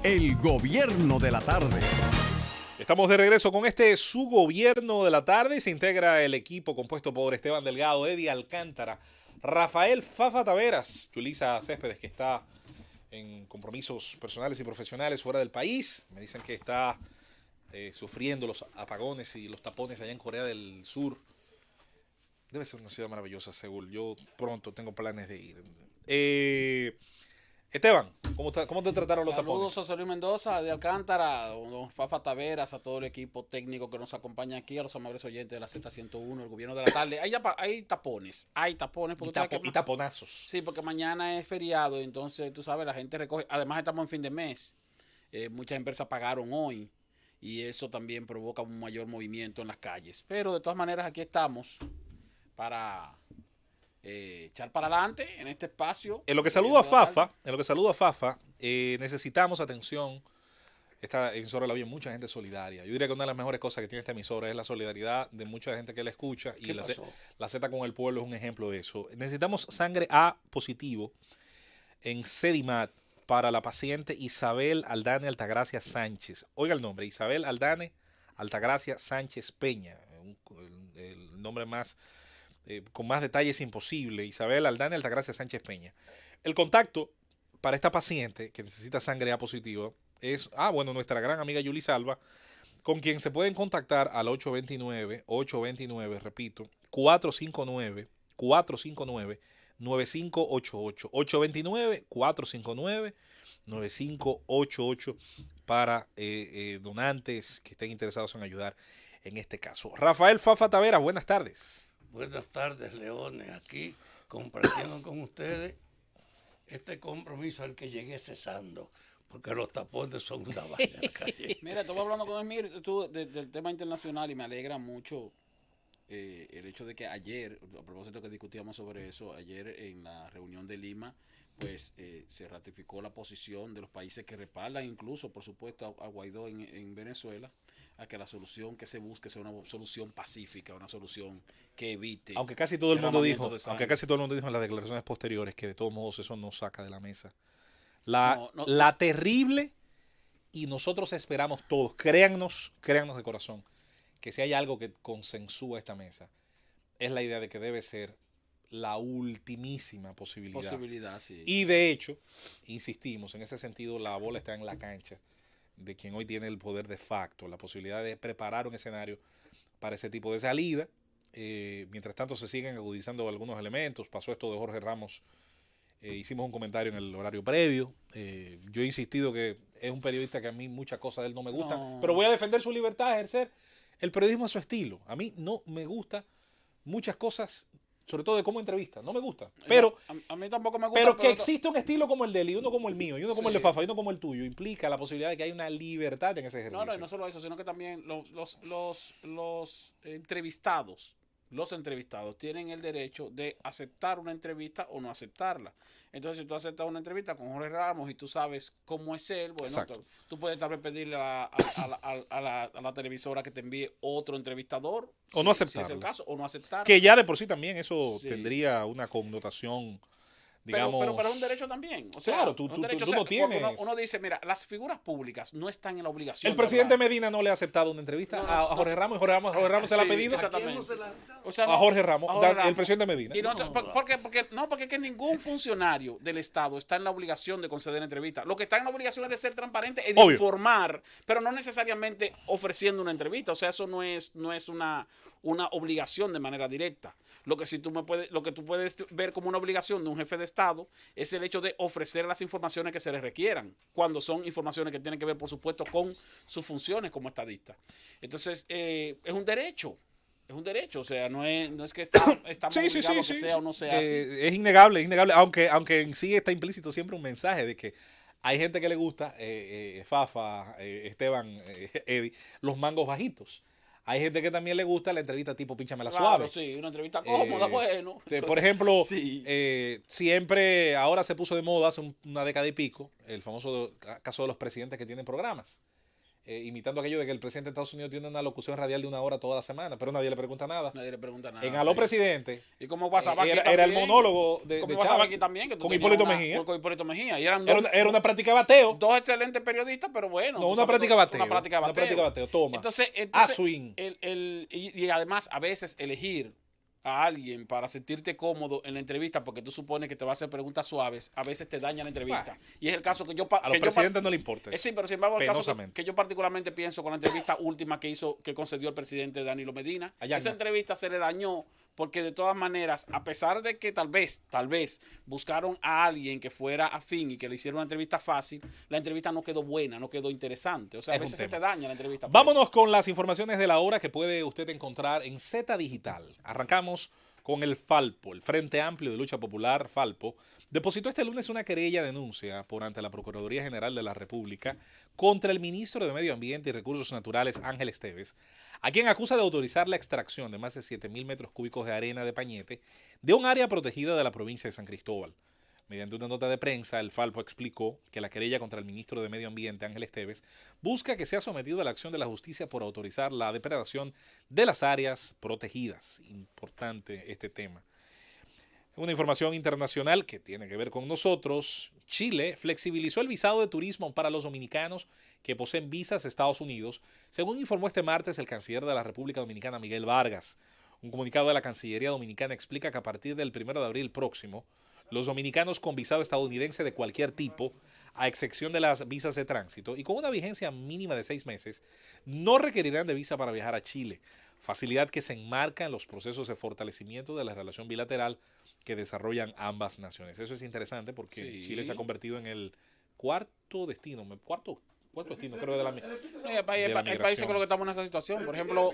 El gobierno de la tarde. Estamos de regreso con su gobierno de la tarde y se integra el equipo compuesto por Esteban Delgado, Eddie Alcántara, Rafael Fafa Taveras, Yulisa Céspedes, que está en compromisos personales y profesionales fuera del país. Me dicen que está sufriendo los apagones y los tapones allá en Corea del Sur. Debe ser una ciudad maravillosa, Seúl. Yo pronto tengo planes de ir. Esteban, ¿cómo te trataron los tapones? Saludos a José Luis Mendoza, de Alcántara, don Fafa Taveras, a todo el equipo técnico que nos acompaña aquí, a los amables oyentes de la Z101, el gobierno de la tarde. Hay tapones. Porque Y taponazos. Sí, porque mañana es feriado, entonces tú sabes, la gente recoge. Además estamos en fin de mes. Muchas empresas pagaron hoy y eso también provoca un mayor movimiento en las calles. Pero de todas maneras aquí estamos para echar para adelante en este espacio. En lo que saludo a Fafa, necesitamos atención. Esta emisora la oye mucha gente solidaria. Yo diría que una de las mejores cosas que tiene esta emisora es la solidaridad de mucha gente que la escucha, y la Z con el pueblo es un ejemplo de eso. Necesitamos sangre A positivo en Sedimat para la paciente Isabel Aldane Altagracia Sánchez. Oiga el nombre, Isabel Aldane Altagracia Sánchez Peña, el nombre más con más detalles imposible. Isabel Aldane Altagracia Sánchez Peña. El contacto para esta paciente que necesita sangre A positivo es, nuestra gran amiga Yuli Salva, con quien se pueden contactar al 829, repito, 459-9588, 829-459-9588 para donantes que estén interesados en ayudar en este caso. Rafael Fafa Taveras, buenas tardes. Buenas tardes, Leones, aquí compartiendo con ustedes este compromiso al que llegué cesando, porque los tapones son una vaina. Mira, estuve hablando con Emir del tema internacional y me alegra mucho el hecho de que ayer, a propósito que discutíamos sobre eso, ayer en la reunión de Lima, pues se ratificó la posición de los países que respaldan, incluso, por supuesto, a Guaidó en Venezuela, a que la solución que se busque sea una solución pacífica, una solución que evite. Aunque casi todo el mundo dijo en las declaraciones posteriores que de todos modos eso no saca de la mesa la terrible, y nosotros esperamos todos, créannos de corazón, que si hay algo que consensúa esta mesa, es la idea de que debe ser la ultimísima posibilidad. Sí. Y de hecho, insistimos, en ese sentido la bola está en la cancha de quien hoy tiene el poder de facto, la posibilidad de preparar un escenario para ese tipo de salida. Mientras tanto se siguen agudizando algunos elementos. Pasó esto de Jorge Ramos, hicimos un comentario en el horario previo. Yo he insistido que es un periodista que a mí muchas cosas de él no me gustan, pero voy a defender su libertad de ejercer el periodismo a su estilo. A mí no me gustan muchas cosas, sobre todo de cómo entrevista, no me gusta. Pero a mí tampoco me gusta. Pero que existe un estilo como el de él, y uno como el mío, y uno como el de Fafa, y uno como el tuyo, implica la posibilidad de que hay una libertad en ese ejercicio. No solo eso, sino que también los entrevistados tienen el derecho de aceptar una entrevista o no aceptarla. Entonces, si tú aceptas una entrevista con Jorge Ramos y tú sabes cómo es él, bueno, tú puedes tal vez pedirle a la televisora que te envíe otro entrevistador. O no aceptarlo. Si es el caso, o no aceptarlo. Que ya de por sí también eso tendría una connotación, digamos. Pero es un derecho también. O sea, claro, tú no tienes. Uno dice, mira, las figuras públicas no están en la obligación. El presidente Medina no le ha aceptado una entrevista a Jorge Ramos, y Jorge Ramos se la ha pedido. Exactamente. A Jorge Ramos, el presidente Medina. Y porque es que ningún funcionario del Estado está en la obligación de conceder entrevistas. Lo que está en la obligación es de ser transparente y de informar, pero no necesariamente ofreciendo una entrevista. O sea, eso no es una obligación de manera directa. Lo que tú puedes ver como una obligación de un jefe de Estado es el hecho de ofrecer las informaciones que se le requieran, cuando son informaciones que tienen que ver, por supuesto, con sus funciones como estadista. Entonces, es un derecho. Es un derecho, o sea, no es que estamos obligados que sea o no sea así. Es innegable, aunque en sí está implícito siempre un mensaje de que hay gente que le gusta, Fafa, Esteban, Eddie, los mangos bajitos. Hay gente que también le gusta la entrevista tipo Pínchamela Suave. Sí, una entrevista cómoda, bueno. Por ejemplo, siempre, ahora se puso de moda hace una década y pico, el famoso caso de los presidentes que tienen programas. imitando aquello de que el presidente de Estados Unidos tiene una locución radial de 1 hora toda la semana, pero nadie le pregunta nada. Nadie le pregunta nada. En Aló Presidente, ¿Y cómo pasaba aquí era el monólogo de ¿Cómo de pasaba Chávez aquí también? Que tú con tenías Hipólito Mejía. Con Hipólito Mejía. Y eran Era una práctica de bateo. dos excelentes periodistas, pero bueno. No, tú una sabes, práctica bateo. Una práctica Una bateo. práctica bateo, toma. Entonces swing. y además, a veces elegir a alguien para sentirte cómodo en la entrevista porque tú supones que te va a hacer preguntas suaves, a veces te daña la entrevista. Y es el caso que yo... A los presidentes no le importa. Sí, pero sin embargo, el caso Penosamente. que yo particularmente pienso con la entrevista última que concedió el presidente Danilo Medina, Allá esa no. entrevista se le dañó porque de todas maneras, a pesar de que tal vez buscaron a alguien que fuera afín y que le hicieron una entrevista fácil, la entrevista no quedó buena, no quedó interesante. O sea, a Es un veces se tema. te daña la entrevista. por Vámonos con las informaciones de la hora que puede usted encontrar en Z Digital. Arrancamos con el Falpo, el Frente Amplio de Lucha Popular, Falpo, depositó este lunes una querella denuncia por ante la Procuraduría General de la República contra el ministro de Medio Ambiente y Recursos Naturales, Ángel Esteves, a quien acusa de autorizar la extracción de más de 7.000 metros cúbicos de arena de Pañete de un área protegida de la provincia de San Cristóbal. Mediante una nota de prensa, el Falpo explicó que la querella contra el ministro de Medio Ambiente, Ángel Esteves, busca que sea sometido a la acción de la justicia por autorizar la depredación de las áreas protegidas. Importante este tema. Una información internacional que tiene que ver con nosotros. Chile flexibilizó el visado de turismo para los dominicanos que poseen visas a Estados Unidos, según informó este martes el canciller de la República Dominicana, Miguel Vargas. Un comunicado de la Cancillería Dominicana explica que a partir del 1 de abril próximo, los dominicanos con visado estadounidense de cualquier tipo, a excepción de las visas de tránsito y con una vigencia mínima de 6 meses, no requerirán de visa para viajar a Chile, facilidad que se enmarca en los procesos de fortalecimiento de la relación bilateral que desarrollan ambas naciones. Eso es interesante porque Sí. Chile se ha convertido en el cuarto destino, cuarto destino creo de la hay países con los que estamos en esa situación. Por ejemplo,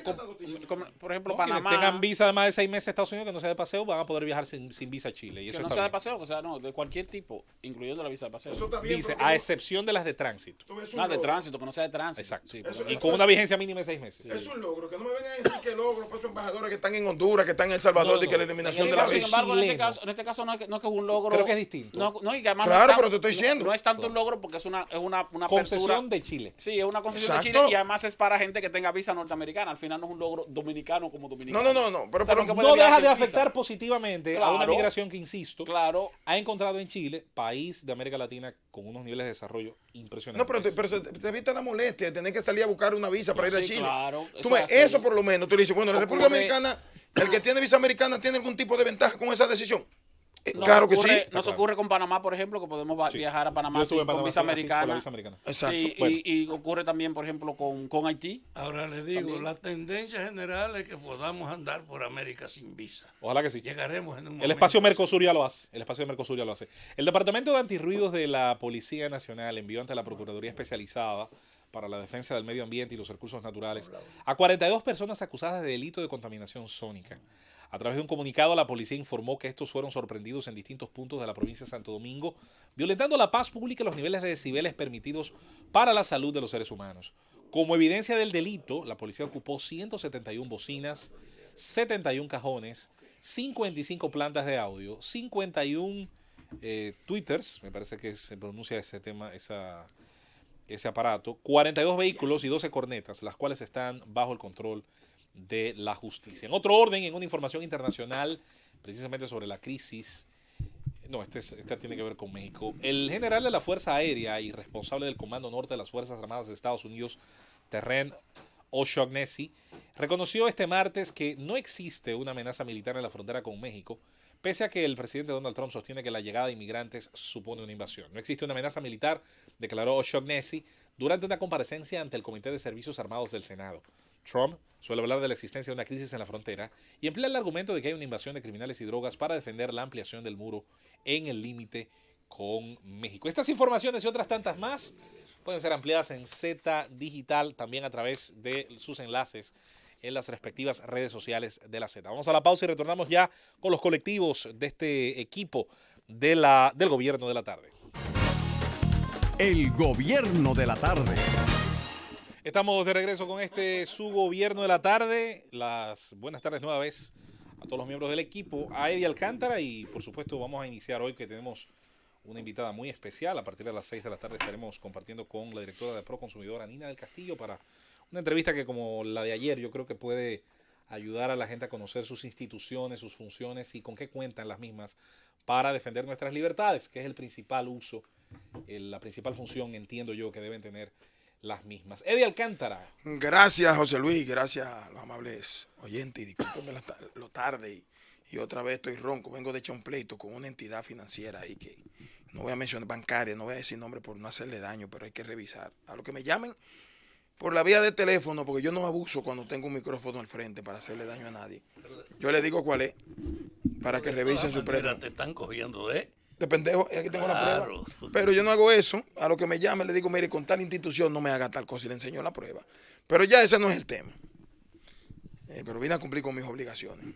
Panamá. Quienes tengan visa de más de 6 meses a Estados Unidos que no sea de paseo van a poder viajar sin visa a Chile. Y Que eso no está sea de bien. paseo, o sea, no, de cualquier tipo, incluyendo la visa de paseo. Eso está bien, Dice, pero a que excepción de las de tránsito. tú ves un No, de logro. tránsito, que no sea de tránsito. Exacto. Sí, Eso- Y con una vigencia mínima de 6 meses. Es un logro, que no me vengan a decir que logro para esos embajadores que están en Honduras, que están en El Salvador, No, y que la no. eliminación Sin de la embargo, visa. en chileno. este caso no es que es un logro. Creo que es distinto. No, y que además Claro, no es pero te estoy diciendo. No es tanto un logro porque es una apertura. Concesión de Chile. Sí, es una concesión de Exacto. Chile y además es para gente que tenga visa norteamericana. Al final no es un logro dominicano como dominicano. No, pero O sea, por- que puede No viajar deja de sin afectar visa. positivamente a una Claro. migración que, insisto, Claro. ha encontrado en Chile, país de América Latina con unos niveles de desarrollo impresionantes. No, pero te evita la molestia de tener que salir a buscar una visa para ir a Sí, Chile. claro, Tú eso ves, es así. eso por lo menos, tú le dices, bueno, la República Ocurre- Dominicana, el que tiene visa americana tiene algún tipo de ventaja con esa decisión. Nos Claro que ocurre- sí. Nos ocurre con Panamá, por ejemplo, que podemos Sí. viajar a Panamá Yo estuve en con Panamá visa con la americana. visa americana. Exacto. Sí, Bueno. y ocurre también, por ejemplo, con Haití. Ahora les digo, También. la tendencia general es que podamos andar por América sin visa. Ojalá que sí. Llegaremos en un momento. El espacio Mercosur ya lo hace. El espacio de Mercosur ya lo hace. El Departamento de Antirruidos de la Policía Nacional envió ante la Procuraduría Especializada para la Defensa del Medio Ambiente y los Recursos Naturales a 42 personas acusadas de delito de contaminación sónica. A través de un comunicado, la policía informó que estos fueron sorprendidos en distintos puntos de la provincia de Santo Domingo, violentando la paz pública y los niveles de decibeles permitidos para la salud de los seres humanos. Como evidencia del delito, la policía ocupó 171 bocinas, 71 cajones, 55 plantas de audio, 51 twitters, me parece que se pronuncia ese tema, ese aparato, 42 vehículos y 12 cornetas, las cuales están bajo el control de la justicia. En otro orden, en una información internacional, precisamente sobre la crisis, no, esta tiene que ver con México. El general de la Fuerza Aérea y responsable del Comando Norte de las Fuerzas Armadas de Estados Unidos, Terren O'Shaughnessy, reconoció este martes que no existe una amenaza militar en la frontera con México, pese a que el presidente Donald Trump sostiene que la llegada de inmigrantes supone una invasión. No existe una amenaza militar, declaró O'Shaughnessy durante una comparecencia ante el Comité de Servicios Armados del Senado. Trump suele hablar de la existencia de una crisis en la frontera y emplea el argumento de que hay una invasión de criminales y drogas para defender la ampliación del muro en el límite con México. Estas informaciones y otras tantas más pueden ser ampliadas en Z Digital, también a través de sus enlaces en las respectivas redes sociales de la Z. Vamos a la pausa y retornamos ya con los colectivos de este equipo del gobierno de la tarde. El gobierno de la tarde. Estamos de regreso con su gobierno de la tarde. Las buenas tardes nueva vez a todos los miembros del equipo, a Eddie Alcántara y por supuesto vamos a iniciar hoy que tenemos una invitada muy especial. A partir de las 6 de la tarde estaremos compartiendo con la directora de Proconsumidora, Nina del Castillo, para una entrevista que, como la de ayer, yo creo que puede ayudar a la gente a conocer sus instituciones, sus funciones y con qué cuentan las mismas para defender nuestras libertades, que es el principal uso, la principal función, entiendo yo, que deben tener las mismas. Eddie Alcántara. Gracias, José Luis, gracias a los amables oyentes, y discúlpenme lo tarde, y otra vez estoy ronco, vengo de echar un pleito con una entidad financiera ahí que no voy a mencionar, bancaria, no voy a decir nombre por no hacerle daño, pero hay que revisar. A lo que me llamen por la vía de teléfono, porque yo no abuso cuando tengo un micrófono al frente para hacerle daño a nadie. Yo le digo cuál es, para que revisen su préstamo. Te están cogiendo de pendejo, aquí tengo la prueba. Pero yo no hago eso. A lo que me llame le digo, mire, con tal institución no me haga tal cosa y le enseño la prueba. Pero ya ese no es el tema. Pero vine a cumplir con mis obligaciones.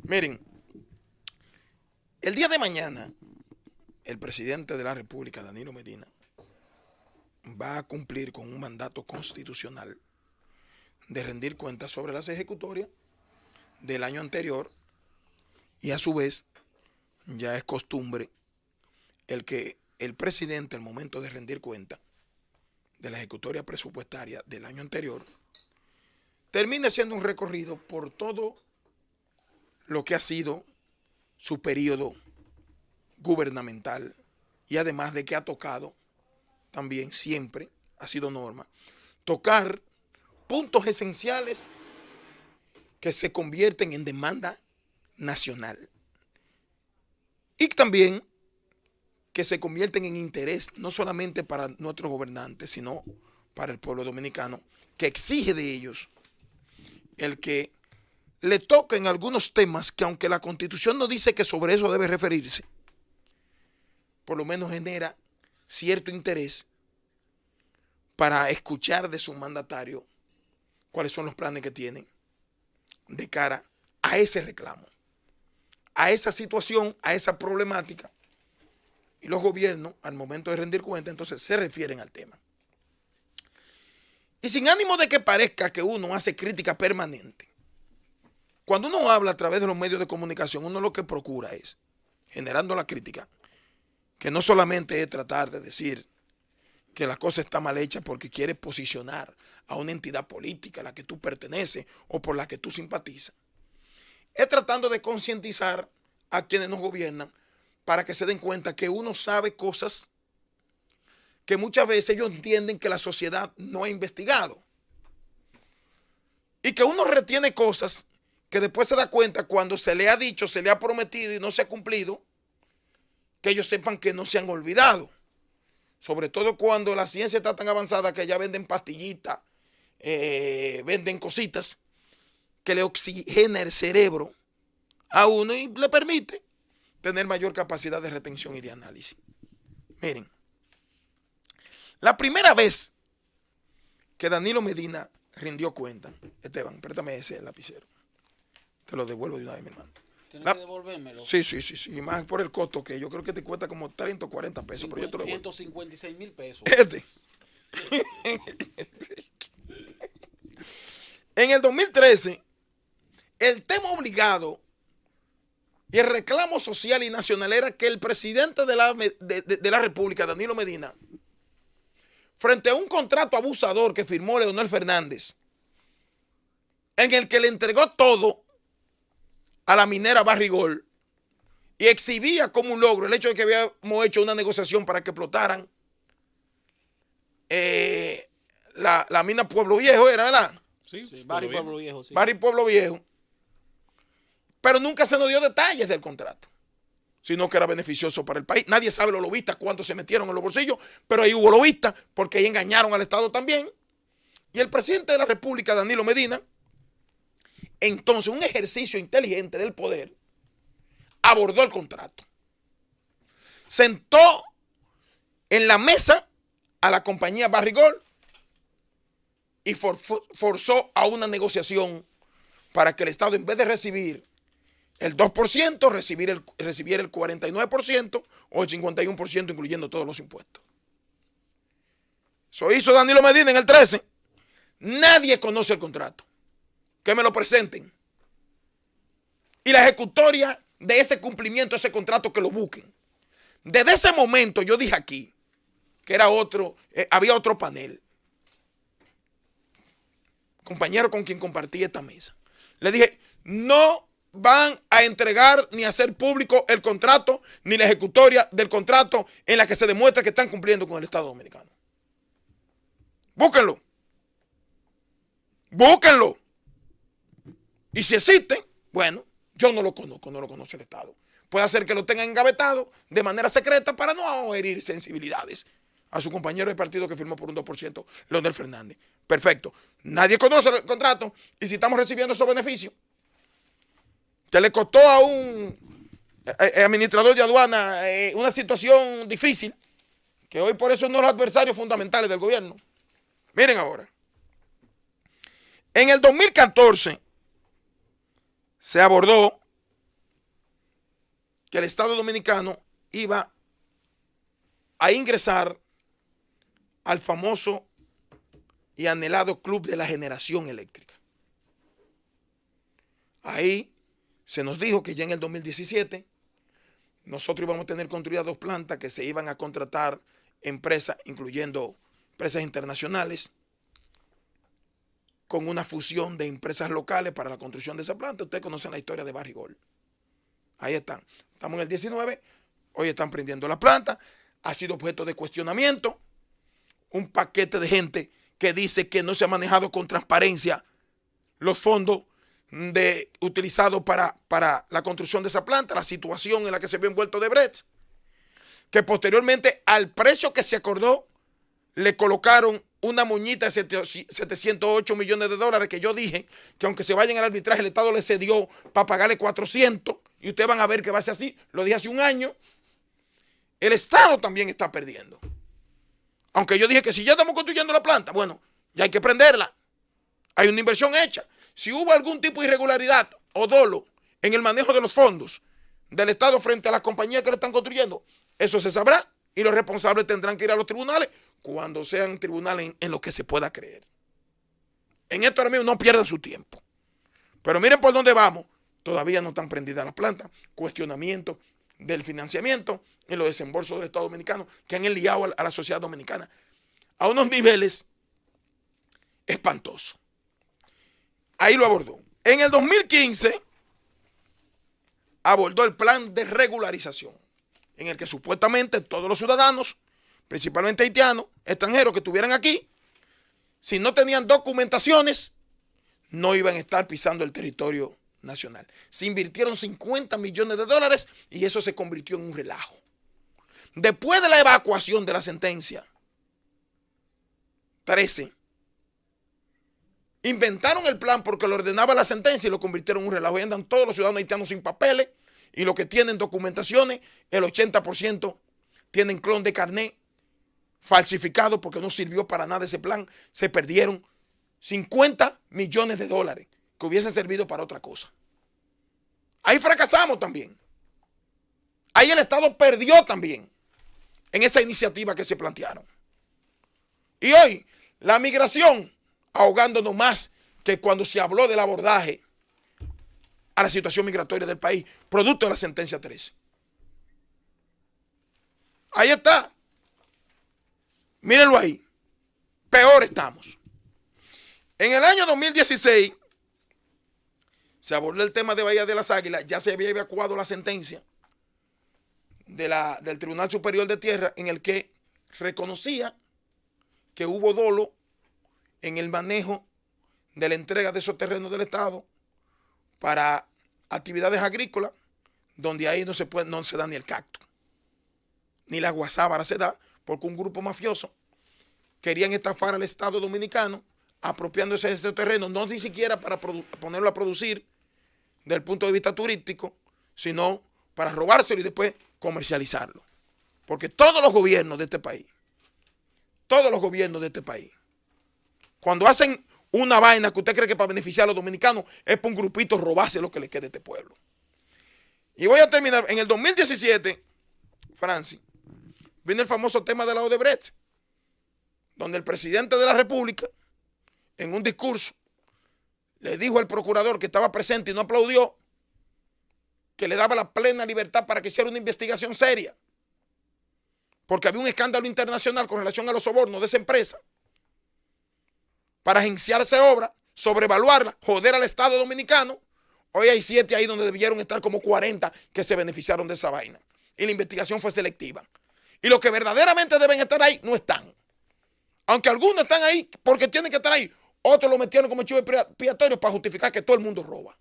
Miren, el día de mañana, el presidente de la República, Danilo Medina, va a cumplir con un mandato constitucional de rendir cuentas sobre las ejecutorias del año anterior, y a su vez ya es costumbre el que el presidente, al momento de rendir cuenta de la ejecutoria presupuestaria del año anterior, termine haciendo un recorrido por todo lo que ha sido su periodo gubernamental, y además de que ha tocado también, siempre ha sido norma, tocar puntos esenciales que se convierten en demanda nacional y también que se convierten en interés no solamente para nuestros gobernantes, sino para el pueblo dominicano, que exige de ellos el que le toquen algunos temas que, aunque la Constitución no dice que sobre eso debe referirse, por lo menos genera cierto interés para escuchar de su mandatario cuáles son los planes que tienen de cara a ese reclamo, a esa situación, a esa problemática. Y los gobiernos, al momento de rendir cuenta, entonces se refieren al tema. Y sin ánimo de que parezca que uno hace crítica permanente, cuando uno habla a través de los medios de comunicación, uno lo que procura es, generando la crítica, que no solamente es tratar de decir que la cosa está mal hecha porque quiere posicionar a una entidad política a la que tú perteneces o por la que tú simpatizas, es tratando de concientizar a quienes nos gobiernan para que se den cuenta que uno sabe cosas que muchas veces ellos entienden que la sociedad no ha investigado, y que uno retiene cosas que después se da cuenta cuando se le ha dicho, se le ha prometido y no se ha cumplido, que ellos sepan que no se han olvidado. Sobre todo cuando la ciencia está tan avanzada que ya venden pastillitas, venden cositas que le oxigena el cerebro a uno y le permite tener mayor capacidad de retención y de análisis. Miren, la primera vez que Danilo Medina rindió cuenta, Esteban, préstame ese lapicero, te lo devuelvo de una vez, mi hermano. ¿Tienes que devolvérmelo? Sí, y más por el costo, que yo creo que te cuesta como 30 o 40 pesos. 156,000 pesos. En el 2013, el tema obligado y el reclamo social y nacional era que el presidente de la República, Danilo Medina, frente a un contrato abusador que firmó Leonel Fernández, en el que le entregó todo a la minera Barrigol y exhibía como un logro el hecho de que habíamos hecho una negociación para que explotaran la mina Pueblo Viejo, ¿era verdad? Sí, Barrio Pueblo Viejo. Sí. Barrio Pueblo Viejo. Pero nunca se nos dio detalles del contrato, sino que era beneficioso para el país. Nadie sabe los lobistas cuánto se metieron en los bolsillos, pero ahí hubo lobistas porque ahí engañaron al Estado también. Y el presidente de la República, Danilo Medina, entonces, un ejercicio inteligente del poder, abordó el contrato. Sentó en la mesa a la compañía Barrigol y forzó a una negociación para que el Estado, en vez de recibir el 2%, recibiera el 49% o el 51%, incluyendo todos los impuestos. Eso hizo Danilo Medina en el 13. Nadie conoce el contrato. Que me lo presenten. Y la ejecutoria de ese cumplimiento, ese contrato, que lo busquen. Desde ese momento yo dije aquí que era había otro panel, compañero con quien compartí esta mesa. Le dije, no van a entregar ni a hacer público el contrato ni la ejecutoria del contrato en la que se demuestra que están cumpliendo con el Estado Dominicano. Búsquenlo. Búsquenlo. Y si existen, bueno, yo no lo conozco, no lo conoce el Estado. Puede ser que lo tengan engavetado de manera secreta para no herir sensibilidades a su compañero de partido que firmó por un 2%, Leonel Fernández. Perfecto. Nadie conoce el contrato y si estamos recibiendo esos beneficios que le costó a un administrador de aduana una situación difícil, que hoy por eso es uno de los adversarios fundamentales del gobierno. Miren ahora. En el 2014 se abordó que el Estado Dominicano iba a ingresar al famoso y anhelado Club de la Generación Eléctrica. Ahí se nos dijo que ya en el 2017 nosotros íbamos a tener construidas 2 plantas que se iban a contratar empresas, incluyendo empresas internacionales, con una fusión de empresas locales para la construcción de esa planta. Ustedes conocen la historia de Barrigol. Ahí están. Estamos en el 19, hoy están prendiendo la planta, ha sido objeto de cuestionamiento, un paquete de gente que dice que no se ha manejado con transparencia los fondos utilizados para la construcción de esa planta, la situación en la que se vio envuelto Odebrecht, que posteriormente al precio que se acordó le colocaron una moñita de 708 millones de dólares, que yo dije que aunque se vayan al arbitraje el Estado le cedió para pagarle 400, y ustedes van a ver que va a ser así, lo dije hace un año. El Estado también está perdiendo. Aunque yo dije que si ya estamos construyendo la planta, bueno, ya hay que prenderla. Hay una inversión hecha. Si hubo algún tipo de irregularidad o dolo en el manejo de los fondos del Estado frente a las compañías que le están construyendo, eso se sabrá y los responsables tendrán que ir a los tribunales cuando sean tribunales en los que se pueda creer. En esto ahora mismo no pierdan su tiempo. Pero miren por dónde vamos. Todavía no están prendidas las plantas. Cuestionamiento del financiamiento en los desembolsos del Estado Dominicano que han enliado a la sociedad dominicana a unos niveles espantosos. Ahí lo abordó. En el 2015 abordó el plan de regularización, en el que supuestamente todos los ciudadanos, principalmente haitianos, extranjeros que estuvieran aquí, si no tenían documentaciones, no iban a estar pisando el territorio nacional. Se invirtieron 50 millones de dólares y eso se convirtió en un relajo. Después de la evacuación de la sentencia 13, inventaron el plan porque lo ordenaba la sentencia y lo convirtieron en un relajo. Y andan todos los ciudadanos haitianos sin papeles y los que tienen documentaciones, el 80% tienen clon de carnet falsificado porque no sirvió para nada ese plan. Se perdieron 50 millones de dólares que hubiesen servido para otra cosa. Ahí fracasamos también. Ahí el Estado perdió también en esa iniciativa que se plantearon. Y hoy la migración ahogándonos más que cuando se habló del abordaje a la situación migratoria del país, producto de la sentencia 13. Ahí está. Mírenlo ahí. Peor estamos. En el año 2016 se abordó el tema de Bahía de las Águilas. Ya se había evacuado la sentencia del Tribunal Superior de Tierra en el que reconocía que hubo dolo en el manejo de la entrega de esos terrenos del Estado para actividades agrícolas, donde ahí no se da ni el cactus, ni la guasábara se da, porque un grupo mafioso querían estafar al Estado Dominicano, apropiándose de ese terreno, no ni siquiera para ponerlo a producir desde el punto de vista turístico, sino para robárselo y después comercializarlo. Porque todos los gobiernos de este país, cuando hacen una vaina que usted cree que para beneficiar a los dominicanos es para un grupito robarse lo que le quede a este pueblo. Y voy a terminar. En el 2017, Francis, vino el famoso tema de la Odebrecht, donde el presidente de la República, en un discurso, le dijo al procurador que estaba presente y no aplaudió, que le daba la plena libertad para que hiciera una investigación seria. porque había un escándalo internacional con relación a los sobornos de esa empresa, para agenciarse obra, sobrevaluarla, joder al Estado dominicano. Hoy hay 7 ahí donde debieron estar como 40 que se beneficiaron de esa vaina. Y la investigación fue selectiva. Y los que verdaderamente deben estar ahí no están. Aunque algunos están ahí porque tienen que estar ahí, otros lo metieron como chivo expiatorio para justificar que todo el mundo roba.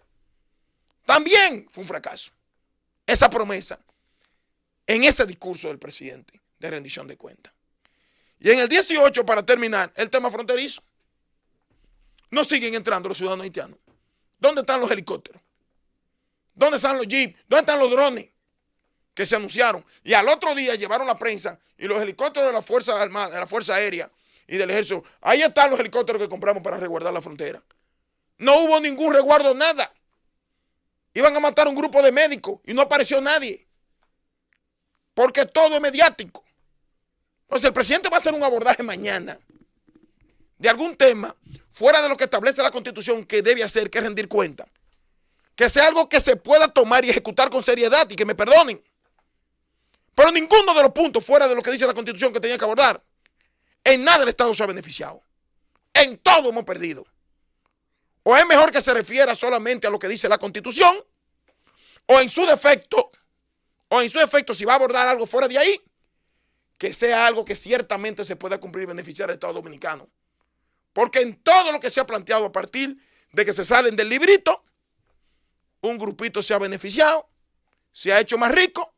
También fue un fracaso esa promesa en ese discurso del presidente de rendición de cuentas. Y en el 18, para terminar, el tema fronterizo. No siguen entrando los ciudadanos haitianos. ¿Dónde están los helicópteros? ¿Dónde están los jeeps? ¿Dónde están los drones que se anunciaron? Y al otro día llevaron la prensa y los helicópteros de la Fuerza Armada, de la Fuerza Aérea y del Ejército. Ahí están los helicópteros que compramos para resguardar la frontera. No hubo ningún resguardo, nada. Iban a matar a un grupo de médicos y no apareció nadie. Porque todo es mediático. Entonces el presidente va a hacer un abordaje mañana de algún tema fuera de lo que establece la Constitución que debe hacer, que es rendir cuenta. Que sea algo que se pueda tomar y ejecutar con seriedad y que me perdonen. Pero ninguno de los puntos fuera de lo que dice la Constitución que tenía que abordar. En nada el Estado se ha beneficiado. En todo hemos perdido. O es mejor que se refiera solamente a lo que dice la Constitución, o en su defecto, si va a abordar algo fuera de ahí, que sea algo que ciertamente se pueda cumplir y beneficiar al Estado dominicano. Porque en todo lo que se ha planteado a partir de que se salen del librito, un grupito se ha beneficiado, se ha hecho más rico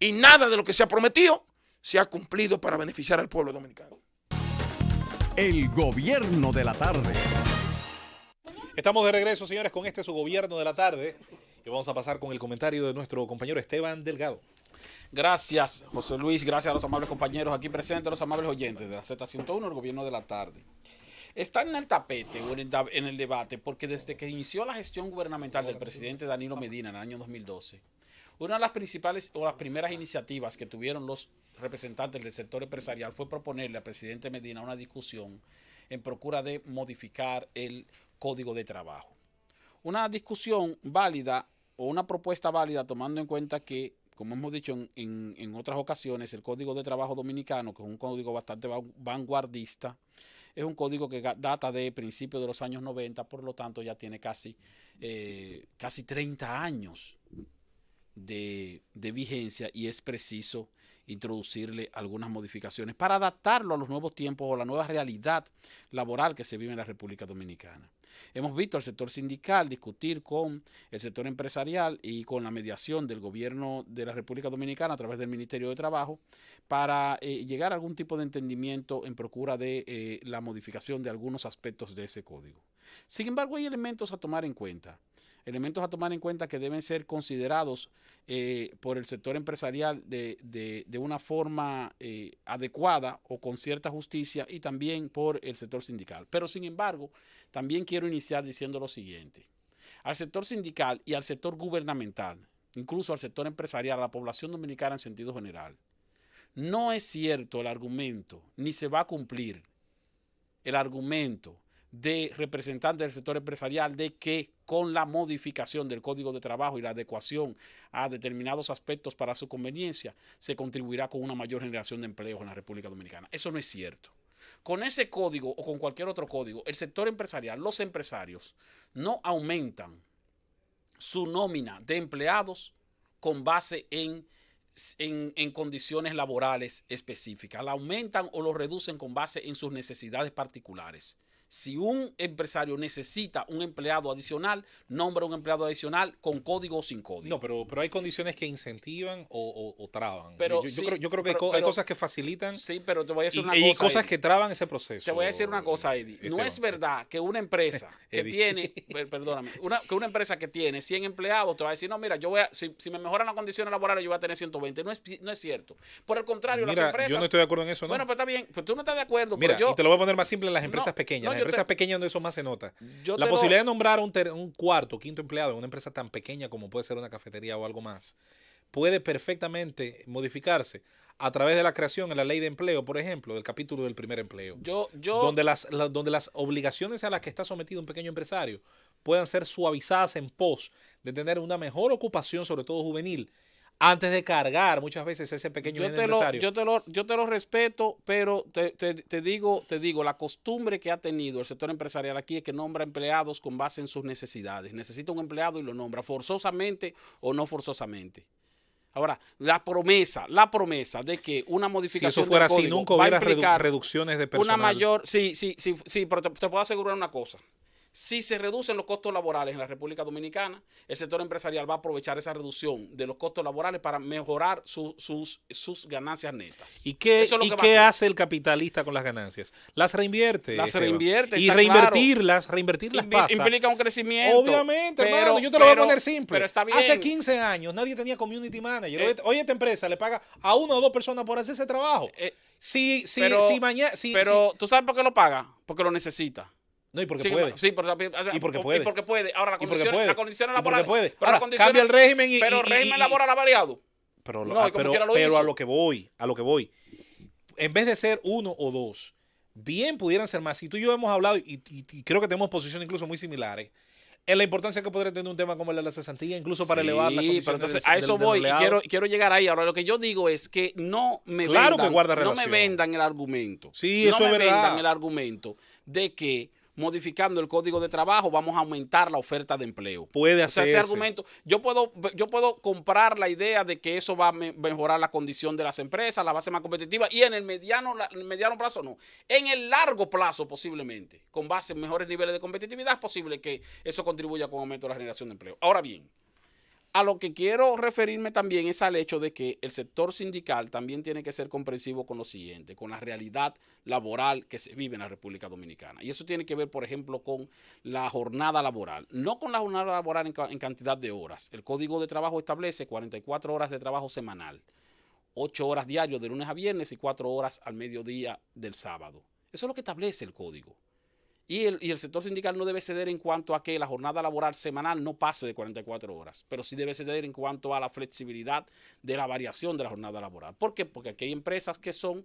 y nada de lo que se ha prometido se ha cumplido para beneficiar al pueblo dominicano. El gobierno de la tarde. Estamos de regreso, señores, con este su gobierno de la tarde. Y vamos a pasar con el comentario de nuestro compañero Esteban Delgado. Gracias, José Luis. Gracias a los amables compañeros aquí presentes, los amables oyentes de la Z101, el gobierno de la tarde. Está en el tapete o en el debate porque desde que inició la gestión gubernamental del presidente Danilo Medina en el año 2012, una de las principales o las primeras iniciativas que tuvieron los representantes del sector empresarial fue proponerle al presidente Medina una discusión en procura de modificar el Código de Trabajo. Una discusión válida o una propuesta válida tomando en cuenta que, como hemos dicho en otras ocasiones, el Código de Trabajo Dominicano, que es un código bastante vanguardista, es un código que data de principios de los años 90, por lo tanto ya tiene casi 30 años de vigencia y es preciso introducirle algunas modificaciones para adaptarlo a los nuevos tiempos o la nueva realidad laboral que se vive en la República Dominicana. Hemos visto al sector sindical discutir con el sector empresarial y con la mediación del gobierno de la República Dominicana a través del Ministerio de Trabajo para llegar a algún tipo de entendimiento en procura de la modificación de algunos aspectos de ese código. Sin embargo, hay elementos a tomar en cuenta. Elementos a tomar en cuenta que deben ser considerados por el sector empresarial de una forma adecuada o con cierta justicia y también por el sector sindical. Pero sin embargo, también quiero iniciar diciendo lo siguiente. Al sector sindical y al sector gubernamental, incluso al sector empresarial, a la población dominicana en sentido general, no es cierto el argumento, ni se va a cumplir el argumento de representantes del sector empresarial de que con la modificación del Código de Trabajo y la adecuación a determinados aspectos para su conveniencia, se contribuirá con una mayor generación de empleos en la República Dominicana. Eso no es cierto. Con ese código o con cualquier otro código, el sector empresarial, los empresarios, no aumentan su nómina de empleados con base en condiciones laborales específicas. La aumentan o lo reducen con base en sus necesidades particulares. Si un empresario necesita un empleado adicional, nombra un empleado adicional con código o sin código. No, pero hay condiciones que incentivan o traban. Pero, yo creo que hay cosas que facilitan. Sí, pero te voy a decir una cosa. Y cosas Eddie, que traban ese proceso. Te voy a decir una cosa, Eddie. No es verdad que una empresa que tiene, perdóname, que una empresa que tiene 100 empleados te va a decir, no, mira, si me mejoran las condiciones laborales, yo voy a tener 120. No es cierto. Por el contrario, mira, las empresas. Yo no estoy de acuerdo en eso, ¿no? Bueno, pero está bien. Pero tú no estás de acuerdo. Mira, pero y te lo voy a poner más simple en las empresas pequeñas. Las empresas pequeñas donde eso más se nota. La posibilidad de nombrar un cuarto, quinto empleado en una empresa tan pequeña como puede ser una cafetería o algo más, puede perfectamente modificarse a través de la creación en la ley de empleo, por ejemplo, del capítulo del primer empleo. Donde las obligaciones a las que está sometido un pequeño empresario puedan ser suavizadas en pos de tener una mejor ocupación, sobre todo juvenil, antes de cargar muchas veces ese pequeño empresario. Yo te lo respeto, pero te digo, la costumbre que ha tenido el sector empresarial aquí es que nombra empleados con base en sus necesidades. Necesita un empleado y lo nombra forzosamente o no forzosamente. Ahora, la promesa de que una modificación si eso fuera del código así, nunca va a hubiera implicar reducciones de personal. una mayor, sí, pero te puedo asegurar una cosa. Si se reducen los costos laborales en la República Dominicana, el sector empresarial va a aprovechar esa reducción de los costos laborales para mejorar sus ganancias netas. ¿Y qué, Eso es lo que qué va a hace el capitalista con las ganancias? Las reinvierte. Las Esteban. reinvierte, Y está reinvertirlas pasa. implica un crecimiento. Obviamente, pero, hermano, yo te lo voy a poner simple. Pero está bien. Hace 15 años nadie tenía community manager. Hoy esta empresa le paga a 1 o 2 personas por hacer ese trabajo. Pero ¿tú sabes por qué lo paga? Porque lo necesita. No, y porque Sí, puede. sí, Y porque puede. Y porque puede. Ahora, Y porque puede. las condiciones Y porque laborales. puede. Pero Ahora, las condiciones- cambia el régimen Pero el régimen laboral ha variado. Pero, No, y como quiera lo pero hizo. a lo que voy. En vez de ser 1 o 2, bien pudieran ser más. Si tú y yo hemos hablado, y creo que tenemos posiciones incluso muy similares, en la importancia que podría tener un tema como el de la cesantía, incluso para elevar las condiciones. Pero entonces, del a eso del voy empleado. y quiero llegar ahí. Ahora, lo que yo digo es que no me Claro que vendan, guarda no me relación. vendan el argumento. Sí, no eso es me verdad. vendan el argumento de que modificando el código de trabajo vamos a aumentar la oferta de empleo. Puede O sea, hacerse. ese argumento, yo puedo comprar la idea de que eso va a mejorar la condición de las empresas, la base más competitiva, y en el mediano plazo no. En el largo plazo posiblemente, con base en mejores niveles de competitividad, es posible que eso contribuya con aumento de la generación de empleo. Ahora bien, a lo que quiero referirme también es al hecho de que el sector sindical también tiene que ser comprensivo con lo siguiente, con la realidad laboral que se vive en la República Dominicana. Y eso tiene que ver, por ejemplo, con la jornada laboral. No con la jornada laboral en cantidad de horas. El Código de Trabajo establece 44 horas de trabajo semanal, 8 horas diarios de lunes a viernes y 4 horas al mediodía del sábado. Eso es lo que establece el Código. Y el sector sindical no debe ceder en cuanto a que la jornada laboral semanal no pase de 44 horas, pero sí debe ceder en cuanto a la flexibilidad de la variación de la jornada laboral. ¿Por qué? Porque aquí hay empresas que son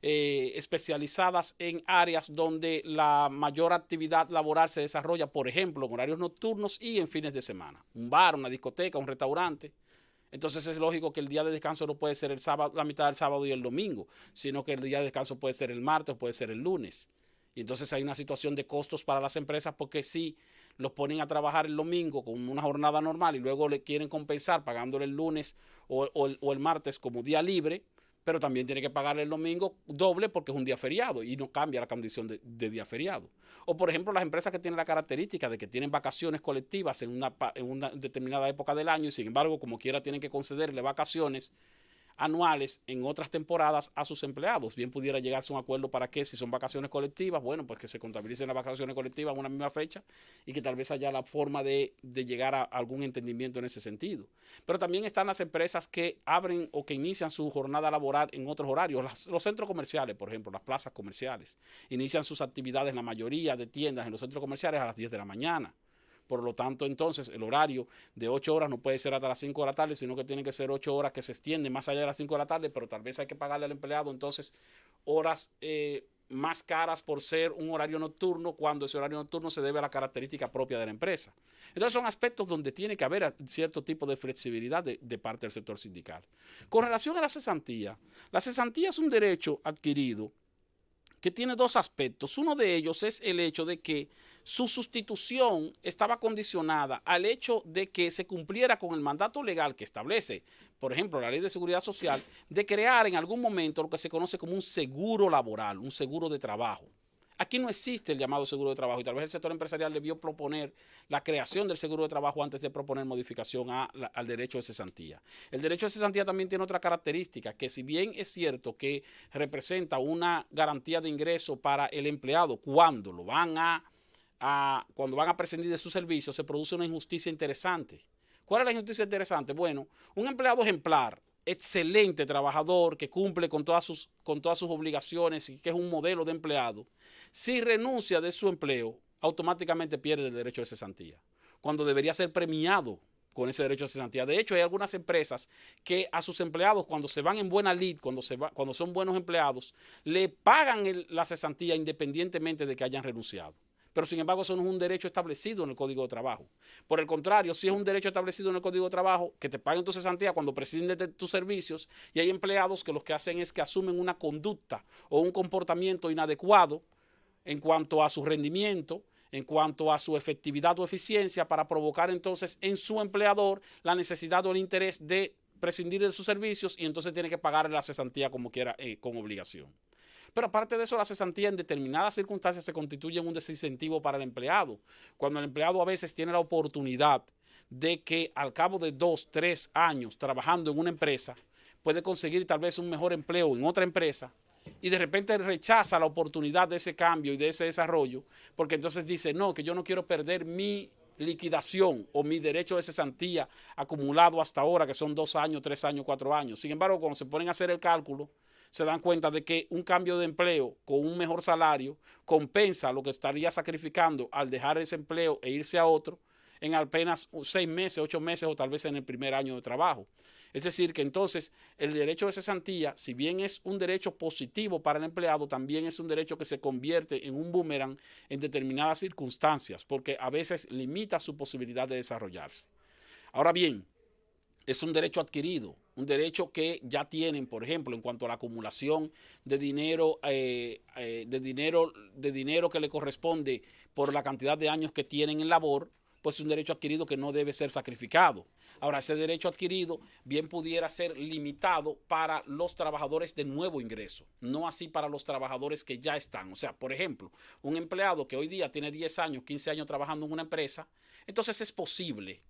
especializadas en áreas donde la mayor actividad laboral se desarrolla, por ejemplo, en horarios nocturnos y en fines de semana. Un bar, una discoteca, un restaurante. Entonces es lógico que el día de descanso no puede ser el sábado, la mitad del sábado y el domingo, sino que el día de descanso puede ser el martes o puede ser el lunes. Y entonces hay una situación de costos para las empresas porque si los ponen a trabajar el domingo con una jornada normal y luego le quieren compensar pagándole el lunes o el martes como día libre, pero también tiene que pagarle el domingo doble porque es un día feriado y no cambia la condición de día feriado. O por ejemplo las empresas que tienen la característica de que tienen vacaciones colectivas en una determinada época del año y sin embargo como quiera tienen que concederle vacaciones anuales en otras temporadas a sus empleados. Bien pudiera llegarse a un acuerdo para que si son vacaciones colectivas, bueno, pues que se contabilicen las vacaciones colectivas en una misma fecha y que tal vez haya la forma de llegar a algún entendimiento en ese sentido. Pero también están las empresas que abren o que inician su jornada laboral en otros horarios. Los centros comerciales, por ejemplo, las plazas comerciales, inician sus actividades, la mayoría de tiendas en los centros comerciales a las 10 de la mañana. Por lo tanto, entonces, el horario de 8 horas no puede ser hasta las 5 de la tarde, sino que tiene que ser 8 horas que se extienden más allá de las 5 de la tarde, pero tal vez hay que pagarle al empleado, entonces, horas más caras por ser un horario nocturno, cuando ese horario nocturno se debe a la característica propia de la empresa. Entonces, son aspectos donde tiene que haber cierto tipo de flexibilidad de parte del sector sindical. Con relación a la cesantía es un derecho adquirido que tiene dos aspectos. Uno de ellos es el hecho de que su sustitución estaba condicionada al hecho de que se cumpliera con el mandato legal que establece, por ejemplo, la Ley de Seguridad Social, de crear en algún momento lo que se conoce como un seguro laboral, un seguro de trabajo. Aquí no existe el llamado seguro de trabajo y tal vez el sector empresarial debió proponer la creación del seguro de trabajo antes de proponer modificación al derecho de cesantía. El derecho de cesantía también tiene otra característica, que si bien es cierto que representa una garantía de ingreso para el empleado cuando van a prescindir de sus servicios, se produce una injusticia interesante. ¿Cuál es la injusticia interesante? Bueno, un empleado ejemplar, excelente trabajador que cumple con todas sus obligaciones y que es un modelo de empleado, si renuncia de su empleo, automáticamente pierde el derecho de cesantía, cuando debería ser premiado con ese derecho de cesantía. De hecho, hay algunas empresas que a sus empleados, cuando se van en buena lid, cuando son buenos empleados, le pagan la cesantía independientemente de que hayan renunciado. pero sin embargo eso no es un derecho establecido en el Código de Trabajo. Por el contrario, sí es un derecho establecido en el Código de Trabajo que te paguen tu cesantía cuando prescindes de tus servicios, y hay empleados que lo que hacen es que asumen una conducta o un comportamiento inadecuado en cuanto a su rendimiento, en cuanto a su efectividad o eficiencia, para provocar entonces en su empleador la necesidad o el interés de prescindir de sus servicios, y entonces tiene que pagar la cesantía como quiera, con obligación. Pero aparte de eso, la cesantía en determinadas circunstancias se constituye en un desincentivo para el empleado. Cuando el empleado a veces tiene la oportunidad de que al cabo de 2, 3 años trabajando en una empresa, puede conseguir tal vez un mejor empleo en otra empresa, y de repente rechaza la oportunidad de ese cambio y de ese desarrollo, porque entonces dice, no, que yo no quiero perder mi liquidación o mi derecho de cesantía acumulado hasta ahora, que son 2 años, 3 años, 4 años. Sin embargo, cuando se ponen a hacer el cálculo, se dan cuenta de que un cambio de empleo con un mejor salario compensa lo que estaría sacrificando al dejar ese empleo e irse a otro en apenas 6 meses, 8 meses o tal vez en el primer año de trabajo. Es decir, que entonces el derecho de cesantía, si bien es un derecho positivo para el empleado, también es un derecho que se convierte en un boomerang en determinadas circunstancias, porque a veces limita su posibilidad de desarrollarse. Ahora bien, es un derecho adquirido, un derecho que ya tienen, por ejemplo, en cuanto a la acumulación de dinero, de dinero que le corresponde por la cantidad de años que tienen en labor, pues es un derecho adquirido que no debe ser sacrificado. Ahora, ese derecho adquirido bien pudiera ser limitado para los trabajadores de nuevo ingreso, no así para los trabajadores que ya están. O sea, por ejemplo, un empleado que hoy día tiene 10 años, 15 años trabajando en una empresa, entonces es posible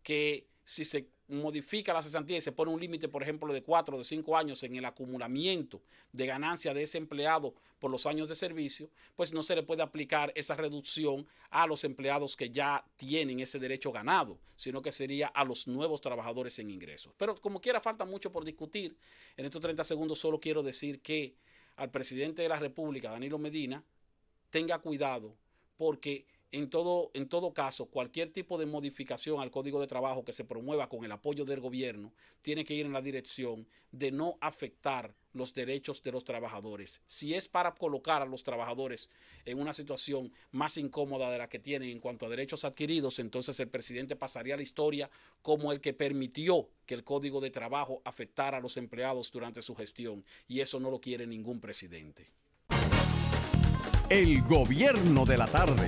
que si se modifica la cesantía y se pone un límite, por ejemplo, de 4 o de 5 años en el acumulamiento de ganancia de ese empleado por los años de servicio, pues no se le puede aplicar esa reducción a los empleados que ya tienen ese derecho ganado, sino que sería a los nuevos trabajadores en ingresos. Pero como quiera, falta mucho por discutir. En estos 30 segundos solo quiero decir que al presidente de la República, Danilo Medina, tenga cuidado, porque en todo caso, cualquier tipo de modificación al Código de Trabajo que se promueva con el apoyo del gobierno tiene que ir en la dirección de no afectar los derechos de los trabajadores. Si es para colocar a los trabajadores en una situación más incómoda de la que tienen en cuanto a derechos adquiridos, entonces el presidente pasaría a la historia como el que permitió que el Código de Trabajo afectara a los empleados durante su gestión, y eso no lo quiere ningún presidente. El gobierno de la tarde.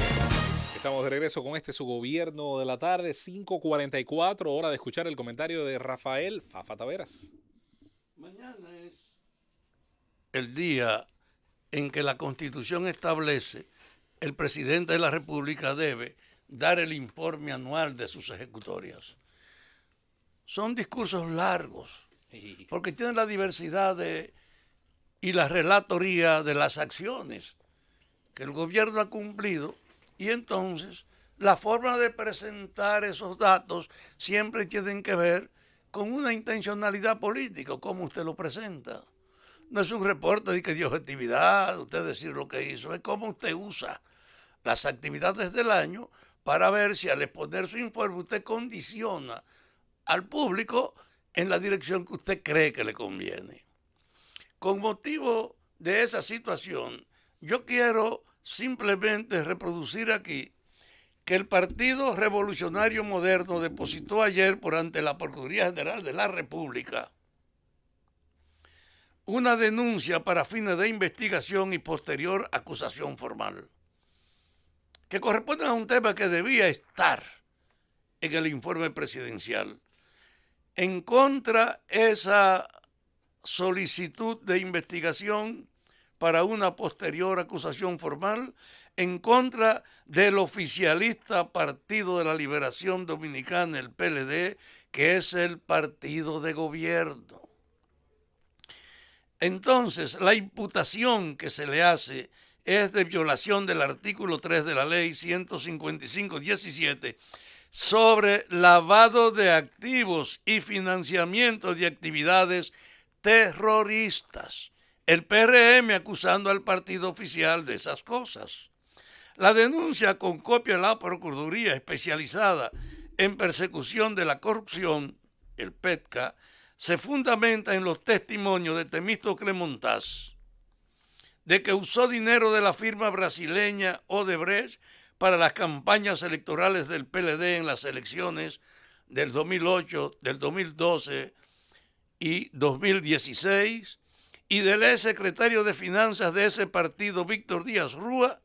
Estamos de regreso con su gobierno de la tarde, 5:44, hora de escuchar el comentario de Rafael Fafa Taveras. Mañana es el día en que la Constitución establece el presidente de la República debe dar el informe anual de sus ejecutorias. Son discursos largos, porque tienen la diversidad y la relatoría de las acciones que el gobierno ha cumplido. Y entonces, la forma de presentar esos datos siempre tienen que ver con una intencionalidad política, como usted lo presenta. No es un reporte de objetividad, usted decir lo que hizo, es cómo usted usa las actividades del año para ver si al exponer su informe usted condiciona al público en la dirección que usted cree que le conviene. Con motivo de esa situación, yo quiero simplemente reproducir aquí que el Partido Revolucionario Moderno depositó ayer por ante la Procuraduría General de la República una denuncia para fines de investigación y posterior acusación formal, que corresponde a un tema que debía estar en el informe presidencial. En contra esa solicitud de investigación para una posterior acusación formal, en contra del oficialista Partido de la Liberación Dominicana, el PLD, que es el partido de gobierno. Entonces, la imputación que se le hace es de violación del artículo 3 de la ley 155-17 sobre lavado de activos y financiamiento de actividades terroristas. El PRM acusando al partido oficial de esas cosas. La denuncia con copia de la Procuraduría Especializada en Persecución de la Corrupción, el PETCA, se fundamenta en los testimonios de Temístocle Montaz, de que usó dinero de la firma brasileña Odebrecht para las campañas electorales del PLD en las elecciones del 2008, del 2012 y 2016, y del ex secretario de Finanzas de ese partido, Víctor Díaz Rúa,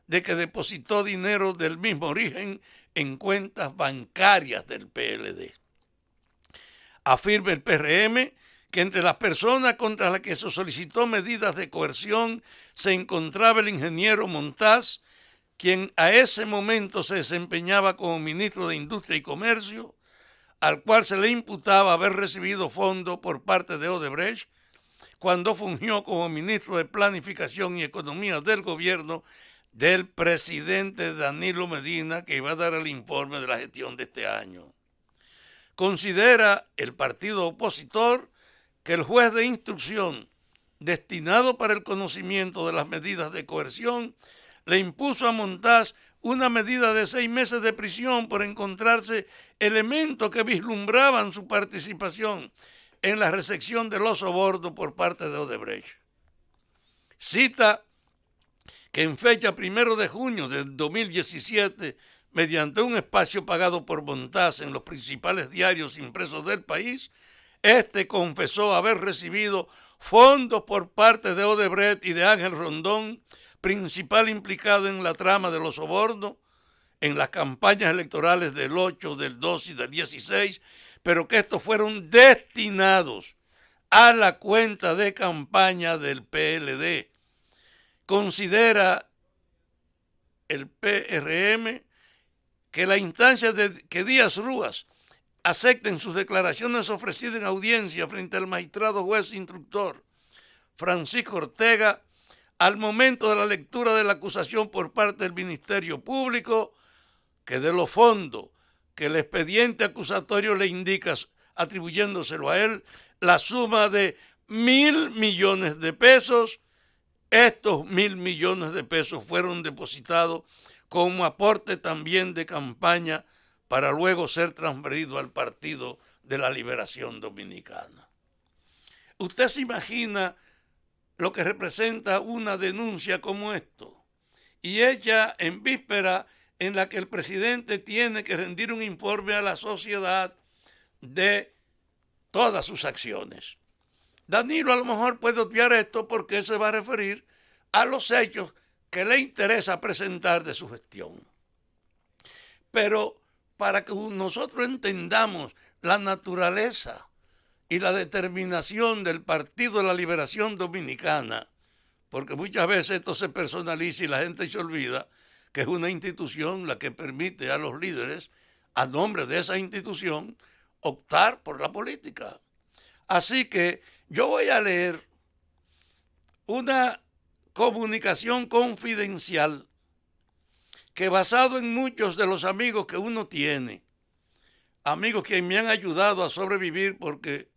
de que depositó dinero del mismo origen en cuentas bancarias del PLD. Afirma el PRM que entre las personas contra las que se solicitó medidas de coerción se encontraba el ingeniero Montaz, quien a ese momento se desempeñaba como ministro de Industria y Comercio, al cual se le imputaba haber recibido fondos por parte de Odebrecht cuando fungió como ministro de Planificación y Economía del gobierno del presidente Danilo Medina, que iba a dar el informe de la gestión de este año. Considera el partido opositor que el juez de instrucción destinado para el conocimiento de las medidas de coerción le impuso a Montaz una medida de 6 meses de prisión por encontrarse elementos que vislumbraban su participación en la recepción de los sobornos por parte de Odebrecht. Cita que en fecha 1 de junio del 2017, mediante un espacio pagado por Montaz en los principales diarios impresos del país, este confesó haber recibido fondos por parte de Odebrecht y de Ángel Rondón, principal implicado en la trama de los sobornos, en las campañas electorales del 8, del 12 y del 16, pero que estos fueron destinados a la cuenta de campaña del PLD. Considera el PRM que la instancia de que Díaz Rúas acepten sus declaraciones ofrecidas en audiencia frente al magistrado juez instructor Francisco Ortega, al momento de la lectura de la acusación por parte del Ministerio Público, que de los fondos que el expediente acusatorio le indica, atribuyéndoselo a él, la suma de 1.000 millones de pesos, estos 1.000 millones de pesos fueron depositados como aporte también de campaña para luego ser transferido al Partido de la Liberación Dominicana. ¿Usted se imagina lo que representa una denuncia como esto? Y ella en víspera en la que el presidente tiene que rendir un informe a la sociedad de todas sus acciones. Danilo a lo mejor puede obviar esto porque se va a referir a los hechos que le interesa presentar de su gestión. Pero para que nosotros entendamos la naturaleza y la determinación del Partido de la Liberación Dominicana, porque muchas veces esto se personaliza y la gente se olvida que es una institución la que permite a los líderes, a nombre de esa institución, optar por la política. Así que yo voy a leer una comunicación confidencial que, basado en muchos de los amigos que uno tiene, amigos que me han ayudado a sobrevivir, porque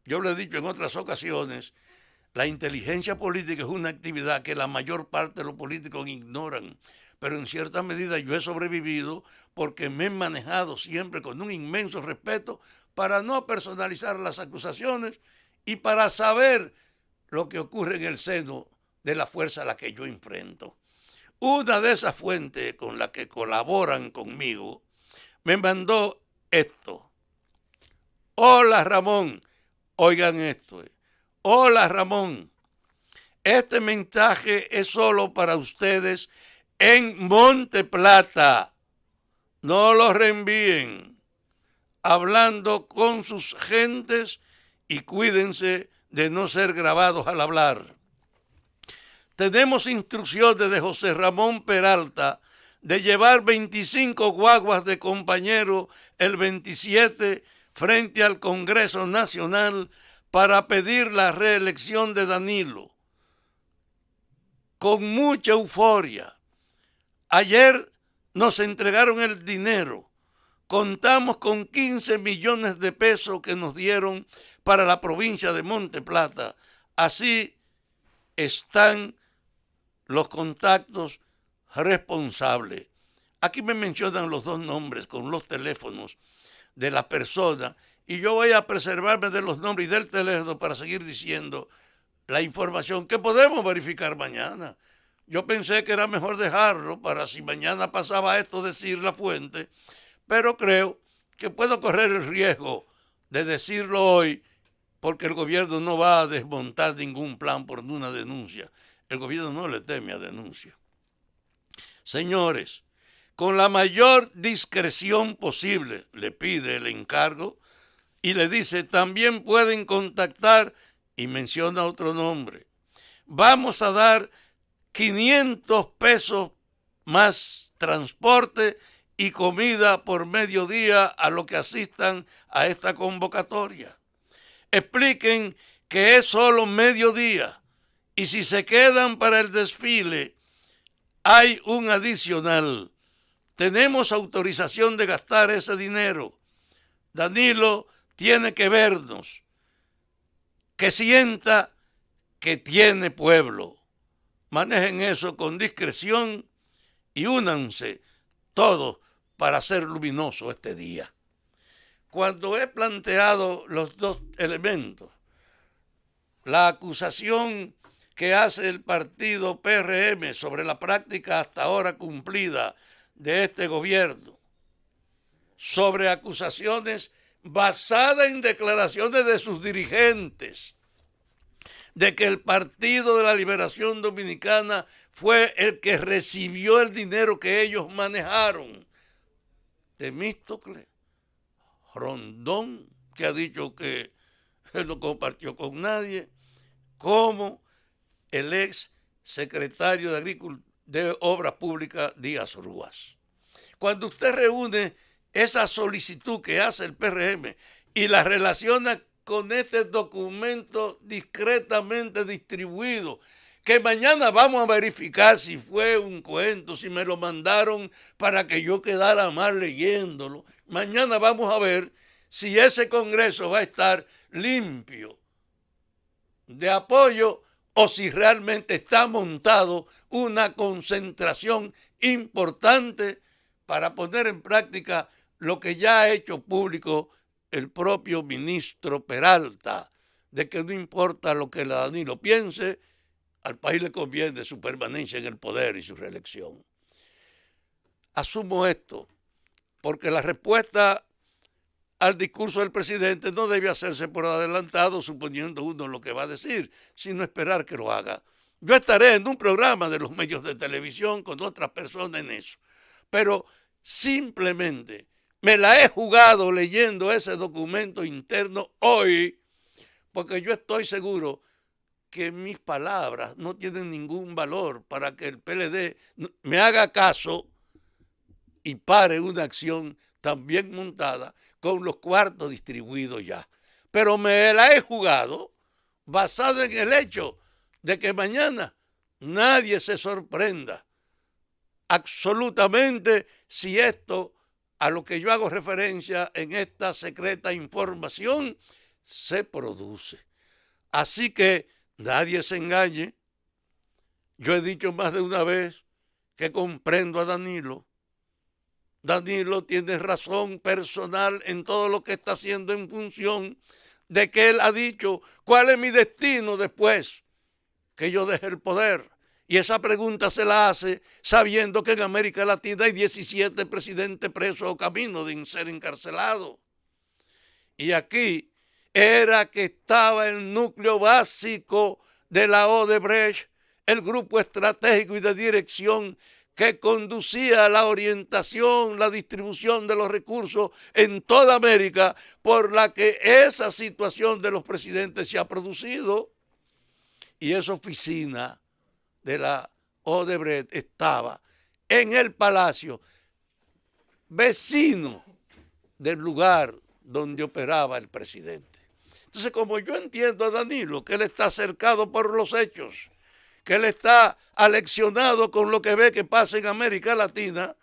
yo lo he dicho en otras ocasiones, la inteligencia política es una actividad que la mayor parte de los políticos ignoran, pero en cierta medida yo he sobrevivido porque me he manejado siempre con un inmenso respeto para no personalizar las acusaciones y para saber lo que ocurre en el seno de la fuerza a la que yo enfrento. Una de esas fuentes con las que colaboran conmigo me mandó esto. Hola Ramón, oigan esto. Hola Ramón, este mensaje es solo para ustedes en Monte Plata. No lo reenvíen. Hablando con sus gentes y cuídense de no ser grabados al hablar. Tenemos instrucciones de José Ramón Peralta de llevar 25 guaguas de compañero el 27 frente al Congreso Nacional para pedir la reelección de Danilo. Con mucha euforia. Ayer nos entregaron el dinero. Contamos con 15 millones de pesos que nos dieron para la provincia de Monte Plata. Así están los contactos responsables. Aquí me mencionan los dos nombres con los teléfonos de la persona y yo voy a preservarme de los nombres y del teléfono para seguir diciendo la información que podemos verificar mañana. Yo pensé que era mejor dejarlo para si mañana pasaba esto decir la fuente, pero creo que puedo correr el riesgo de decirlo hoy porque el gobierno no va a desmontar ningún plan por una denuncia. El gobierno no le teme a denuncia. Señores, con la mayor discreción posible, le pide el encargo y le dice, también pueden contactar y menciona otro nombre. Vamos a dar 500 pesos más transporte y comida por mediodía a los que asistan a esta convocatoria. Expliquen que es solo mediodía y si se quedan para el desfile hay un adicional. Tenemos autorización de gastar ese dinero. Danilo tiene que vernos, que sienta que tiene pueblo. Manejen eso con discreción y únanse todos para hacer luminoso este día. Cuando he planteado los dos elementos, la acusación que hace el partido PRM sobre la práctica hasta ahora cumplida de este gobierno, sobre acusaciones basadas en declaraciones de sus dirigentes, de que el Partido de la Liberación Dominicana fue el que recibió el dinero que ellos manejaron. Temístocles, Rondón, que ha dicho que él no compartió con nadie, como el ex secretario de Obras Públicas, Díaz Rúas. Cuando usted reúne esa solicitud que hace el PRM y la relaciona con este documento discretamente distribuido, que mañana vamos a verificar si fue un cuento, si me lo mandaron para que yo quedara mal leyéndolo. Mañana vamos a ver si ese Congreso va a estar limpio de apoyo o si realmente está montado una concentración importante para poner en práctica lo que ya ha hecho público el propio ministro Peralta, de que no importa lo que Danilo piense, al país le conviene su permanencia en el poder y su reelección. Asumo esto porque la respuesta al discurso del presidente no debe hacerse por adelantado suponiendo uno lo que va a decir, sino esperar que lo haga. Yo estaré en un programa de los medios de televisión con otras personas en eso, pero simplemente me la he jugado leyendo ese documento interno hoy, porque yo estoy seguro que mis palabras no tienen ningún valor para que el PLD me haga caso y pare una acción tan bien montada con los cuartos distribuidos ya. Pero me la he jugado basado en el hecho de que mañana nadie se sorprenda absolutamente si esto a lo que yo hago referencia en esta secreta información se produce. Así que nadie se engañe. Yo he dicho más de una vez que comprendo a Danilo. Danilo tiene razón personal en todo lo que está haciendo en función de que él ha dicho cuál es mi destino después que yo deje el poder. Y esa pregunta se la hace sabiendo que en América Latina hay 17 presidentes presos o camino de ser encarcelados. Y aquí era que estaba el núcleo básico de la Odebrecht, el grupo estratégico y de dirección que conducía la orientación, la distribución de los recursos en toda América, por la que esa situación de los presidentes se ha producido. Y esa oficina de la Odebrecht estaba en el palacio, vecino del lugar donde operaba el presidente. Entonces, como yo entiendo a Danilo, que él está cercado por los hechos, que él está aleccionado con lo que ve que pasa en América Latina,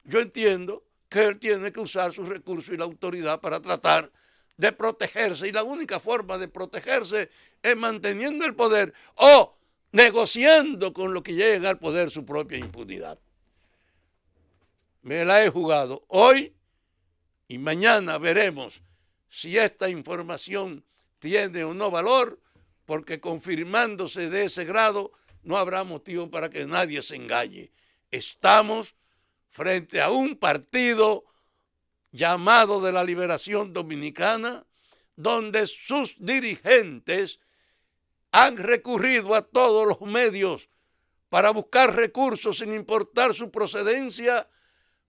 yo entiendo que él tiene que usar sus recursos y la autoridad para tratar de protegerse. Y la única forma de protegerse es manteniendo el poder o negociando con los que lleguen al poder su propia impunidad. Me la he jugado hoy y mañana veremos si esta información tiene o no valor, porque confirmándose de ese grado no habrá motivo para que nadie se engañe. Estamos frente a un partido llamado de la Liberación Dominicana, donde sus dirigentes han recurrido a todos los medios para buscar recursos sin importar su procedencia,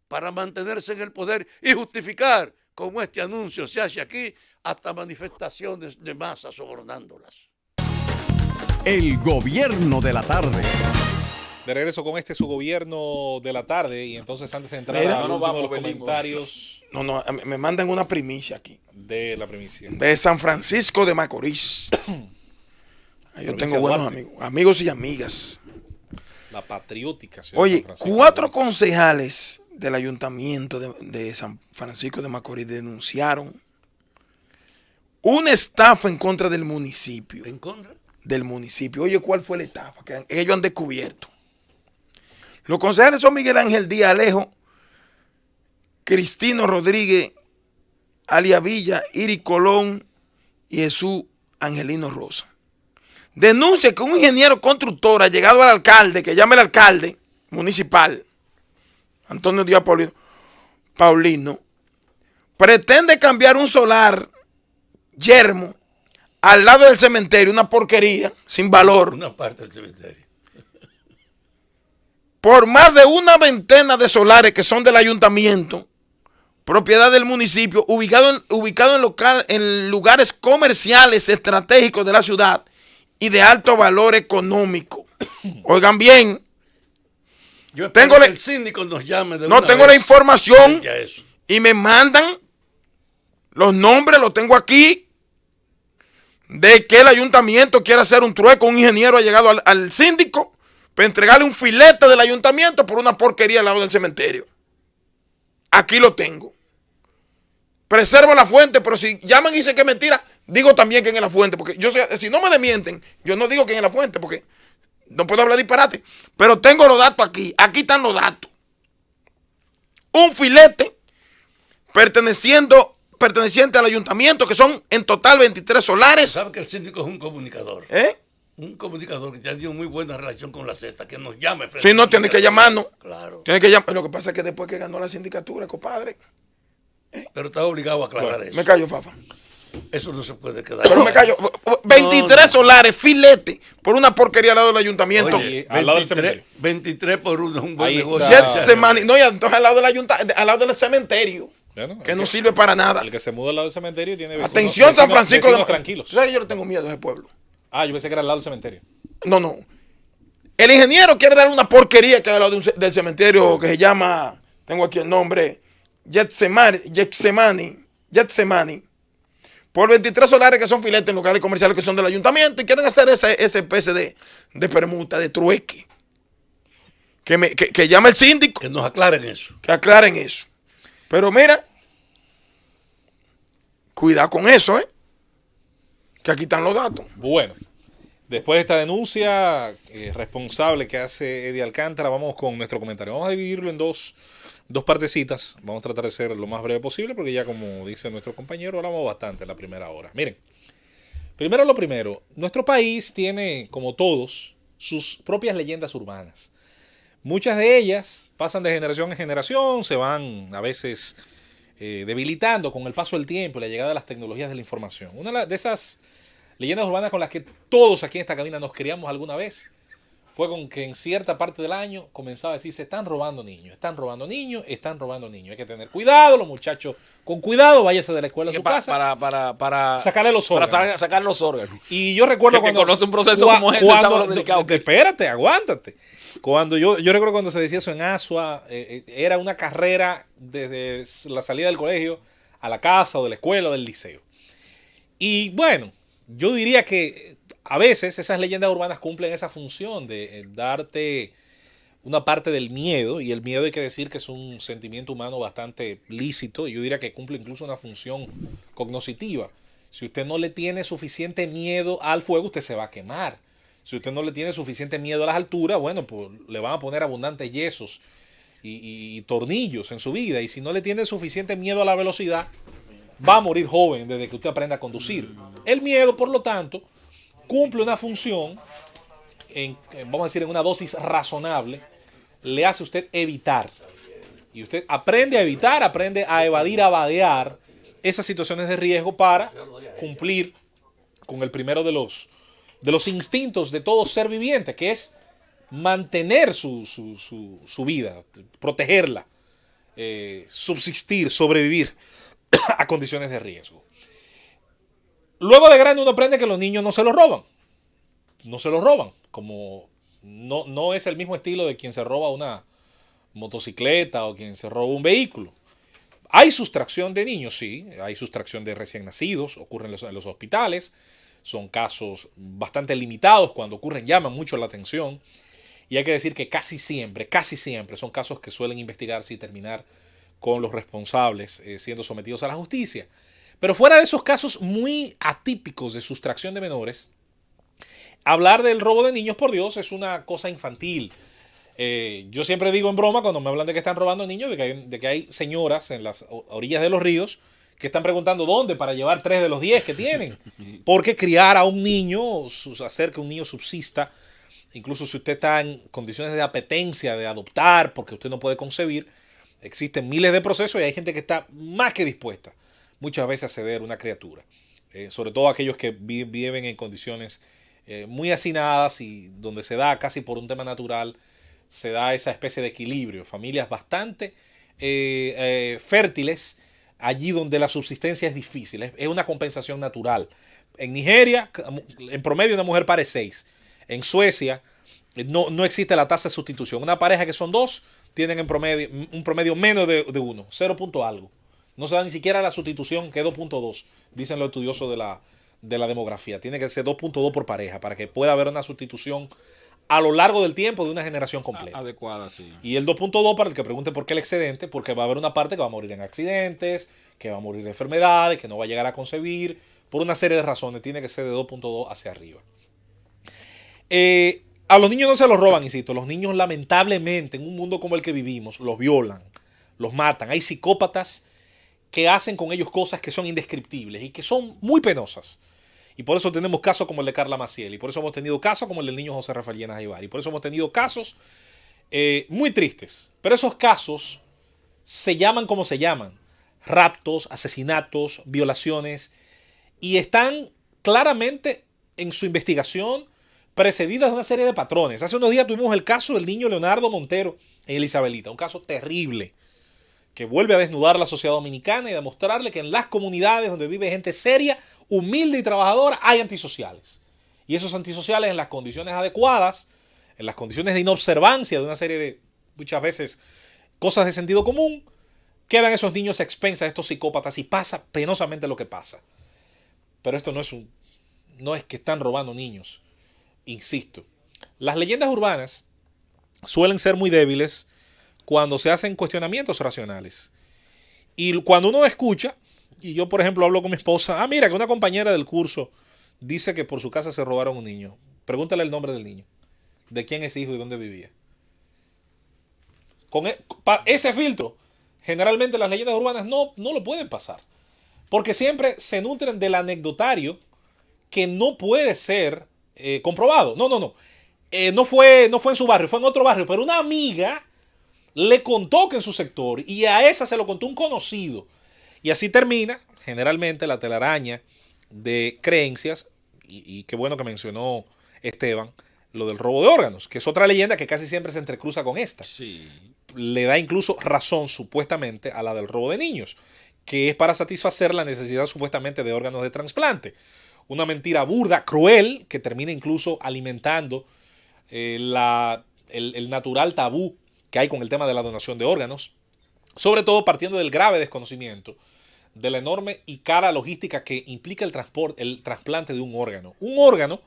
para mantenerse en el poder y justificar, como este anuncio se hace aquí, hasta manifestaciones de masa sobornándolas. El gobierno de la tarde. De regreso con su gobierno de la tarde, y entonces antes de entrar Mira, a no vamos, los venimos. comentarios No, me mandan una primicia aquí. de la primicia. De San Francisco de Macorís. Ahí yo Provincia tengo buenos Duarte. amigos, amigos y amigas. La patriótica ciudad de Oye, San Francisco. 4 concejales del ayuntamiento de San Francisco de Macorís denunciaron una estafa en contra del municipio. ¿En contra? Del municipio. Oye, ¿cuál fue la estafa que ellos han descubierto? Los concejales son Miguel Ángel Díaz Alejo, Cristino Rodríguez, Alia Villa, Iri Colón y Jesús Angelino Rosa. Denuncia que un ingeniero constructor ha llegado al alcalde, que llame el alcalde municipal, Antonio Díaz Paulino, pretende cambiar un solar yermo al lado del cementerio, una porquería sin valor, Una parte del cementerio. por más de una veintena de solares que son del ayuntamiento, propiedad del municipio, ubicado en lugares comerciales estratégicos de la ciudad y de alto valor económico. Oigan bien, Yo espero Tengo que la- el síndico nos llame de no una tengo la vez información frente a eso. y me mandan los nombres, los tengo aquí, de que el ayuntamiento quiere hacer un trueco. Un ingeniero ha llegado al síndico para entregarle un filete del ayuntamiento por una porquería al lado del cementerio. Aquí lo tengo. Preservo la fuente, pero si llaman y dicen que es mentira, digo también que es la fuente, porque yo sé, si no me desmienten, yo no digo que es la fuente, porque no puedo hablar disparate. Pero tengo los datos aquí. Aquí están los datos. Un filete perteneciente al ayuntamiento, que son en total 23 solares. Sabe que el síndico es un comunicador. ¿Eh? Un comunicador que tiene muy buena relación con la Z, que nos llame. Si no, tiene que llamarnos. Claro. Tiene que llamar. Lo que pasa es que después que ganó la sindicatura, compadre, Pero está obligado a aclarar eso. me callo, Fafa. Eso no se puede quedar. Pero me callo. 23 solares, filete, por una porquería al lado del ayuntamiento. Oye, Al lado del cementerio. 23 por 1 es un buen Ahí negocio. está. Getsemani. No, ya, entonces al lado del al lado del cementerio, Bueno, que el no sirve para nada. El que se muda al lado del cementerio tiene vecinos, Atención, San Francisco de vecinos Macorís. tranquilos. ¿Tú sabes que yo le tengo miedo a ese pueblo? Ah, yo pensé que era al lado del cementerio. No. El ingeniero quiere dar una porquería que hay al lado del cementerio que se llama, tengo aquí el nombre, Getsemani, por 23 solares que son filetes en locales comerciales que son del ayuntamiento y quieren hacer esa especie de permuta, de trueque. Que llame el síndico, Que nos aclaren eso. que aclaren eso. Pero mira, cuidado con eso, que aquí están los datos. Bueno, después de esta denuncia responsable que hace Eddie Alcántara, vamos con nuestro comentario. Vamos a dividirlo en dos partecitas. Vamos a tratar de ser lo más breve posible porque ya, como dice nuestro compañero, hablamos bastante en la primera hora. Miren, primero lo primero. Nuestro país tiene, como todos, sus propias leyendas urbanas. Muchas de ellas pasan de generación en generación, se van a veces debilitando con el paso del tiempo y la llegada de las tecnologías de la información. Una de esas leyendas urbanas con las que todos aquí en esta cabina nos criamos alguna vez fue con que en cierta parte del año comenzaba a decir: se están robando niños, están robando niños, están robando niños. Hay que tener cuidado, los muchachos con cuidado, váyase de la escuela a su casa. Para Sacarle los órganos. Para sacar los órganos. Y yo recuerdo El que cuando... conoce un proceso como ese sabe lo delicado que es. Espérate, aguántate. Cuando yo recuerdo cuando se decía eso en Asua, era una carrera desde la salida del colegio a la casa o de la escuela o del liceo. Y bueno, yo diría que a veces esas leyendas urbanas cumplen esa función de darte una parte del miedo, y el miedo hay que decir que es un sentimiento humano bastante lícito, y yo diría que cumple incluso una función cognoscitiva. Si usted no le tiene suficiente miedo al fuego, usted se va a quemar. Si usted no le tiene suficiente miedo a las alturas, bueno, pues le van a poner abundantes yesos y tornillos en su vida. Y si no le tiene suficiente miedo a la velocidad, va a morir joven desde que usted aprenda a conducir. El miedo, por lo tanto, cumple una función, vamos a decir, en una dosis razonable, le hace a usted evitar. Y usted aprende a evitar, aprende a evadir, a vadear esas situaciones de riesgo para cumplir con el primero de los instintos de todo ser viviente, que es mantener su vida, protegerla, subsistir, sobrevivir a condiciones de riesgo. Luego de grande uno aprende que los niños no se los roban. No se los roban. Como no es el mismo estilo de quien se roba una motocicleta o quien se roba un vehículo. Hay sustracción de niños, sí. Hay sustracción de recién nacidos. Ocurren en los hospitales. Son casos bastante limitados. Cuando ocurren llaman mucho la atención. Y hay que decir que casi siempre son casos que suelen investigarse y terminar con los responsables siendo sometidos a la justicia. Pero fuera de esos casos muy atípicos de sustracción de menores, hablar del robo de niños, por Dios, es una cosa infantil. Yo siempre digo en broma cuando me hablan de que están robando niños, de que hay señoras en las orillas de los ríos que están preguntando dónde para llevar 3 de los 10 que tienen. Porque criar a un niño, hacer que un niño subsista, incluso si usted está en condiciones de apetencia de adoptar, porque usted no puede concebir, existen miles de procesos y hay gente que está más que dispuesta muchas veces a ceder una criatura. Sobre todo aquellos que viven en condiciones muy hacinadas y donde se da casi por un tema natural, se da esa especie de equilibrio. Familias bastante fértiles, allí donde la subsistencia es difícil. Es una compensación natural. En Nigeria, en promedio, una mujer pare 6. En Suecia, no existe la tasa de sustitución. Una pareja que son 2 tienen en promedio, un promedio menos de 1, 0 punto algo. No se da ni siquiera la sustitución, que es 2.2, dicen los estudiosos de la demografía. Tiene que ser 2.2 por pareja para que pueda haber una sustitución a lo largo del tiempo de una generación completa. Adecuada, sí. Y el 2.2, para el que pregunte por qué el excedente, porque va a haber una parte que va a morir en accidentes, que va a morir de enfermedades, que no va a llegar a concebir, por una serie de razones. Tiene que ser de 2.2 hacia arriba. A los niños no se los roban, insisto. Los niños, lamentablemente, en un mundo como el que vivimos, los violan, los matan. Hay psicópatas que hacen con ellos cosas que son indescriptibles y que son muy penosas. Y por eso tenemos casos como el de Carla Maciel, y por eso hemos tenido casos como el del niño José Rafael Llenas Aybar, y por eso hemos tenido casos muy tristes. Pero esos casos se llaman como se llaman: raptos, asesinatos, violaciones, y están claramente en su investigación precedidas de una serie de patrones. Hace unos días tuvimos el caso del niño Leonardo Montero en el Isabelita, un caso terrible que vuelve a desnudar a la sociedad dominicana y demostrarle que en las comunidades donde vive gente seria, humilde y trabajadora, hay antisociales. Y esos antisociales, en las condiciones adecuadas, en las condiciones de inobservancia de una serie de, muchas veces, cosas de sentido común, quedan esos niños a expensas de estos psicópatas y pasa penosamente lo que pasa. Pero esto no es que están robando niños. Insisto, las leyendas urbanas suelen ser muy débiles cuando se hacen cuestionamientos racionales. Y cuando uno escucha, y yo por ejemplo hablo con mi esposa, mira que una compañera del curso dice que por su casa se robaron un niño. Pregúntale el nombre del niño, de quién es hijo y dónde vivía. Con ese filtro, generalmente las leyendas urbanas no lo pueden pasar. Porque siempre se nutren del anecdotario que no puede ser comprobado. No fue en su barrio, fue en otro barrio, pero una amiga le contó que en su sector, y a esa se lo contó un conocido. Y así termina, generalmente, la telaraña de creencias, y qué bueno que mencionó Esteban, lo del robo de órganos, que es otra leyenda que casi siempre se entrecruza con esta. Sí. Le da incluso razón, supuestamente, a la del robo de niños, que es para satisfacer la necesidad, supuestamente, de órganos de trasplante. Una mentira burda, cruel, que termina incluso alimentando el natural tabú que hay con el tema de la donación de órganos, sobre todo partiendo del grave desconocimiento de la enorme y cara logística que implica el trasplante de un órgano. Un órgano,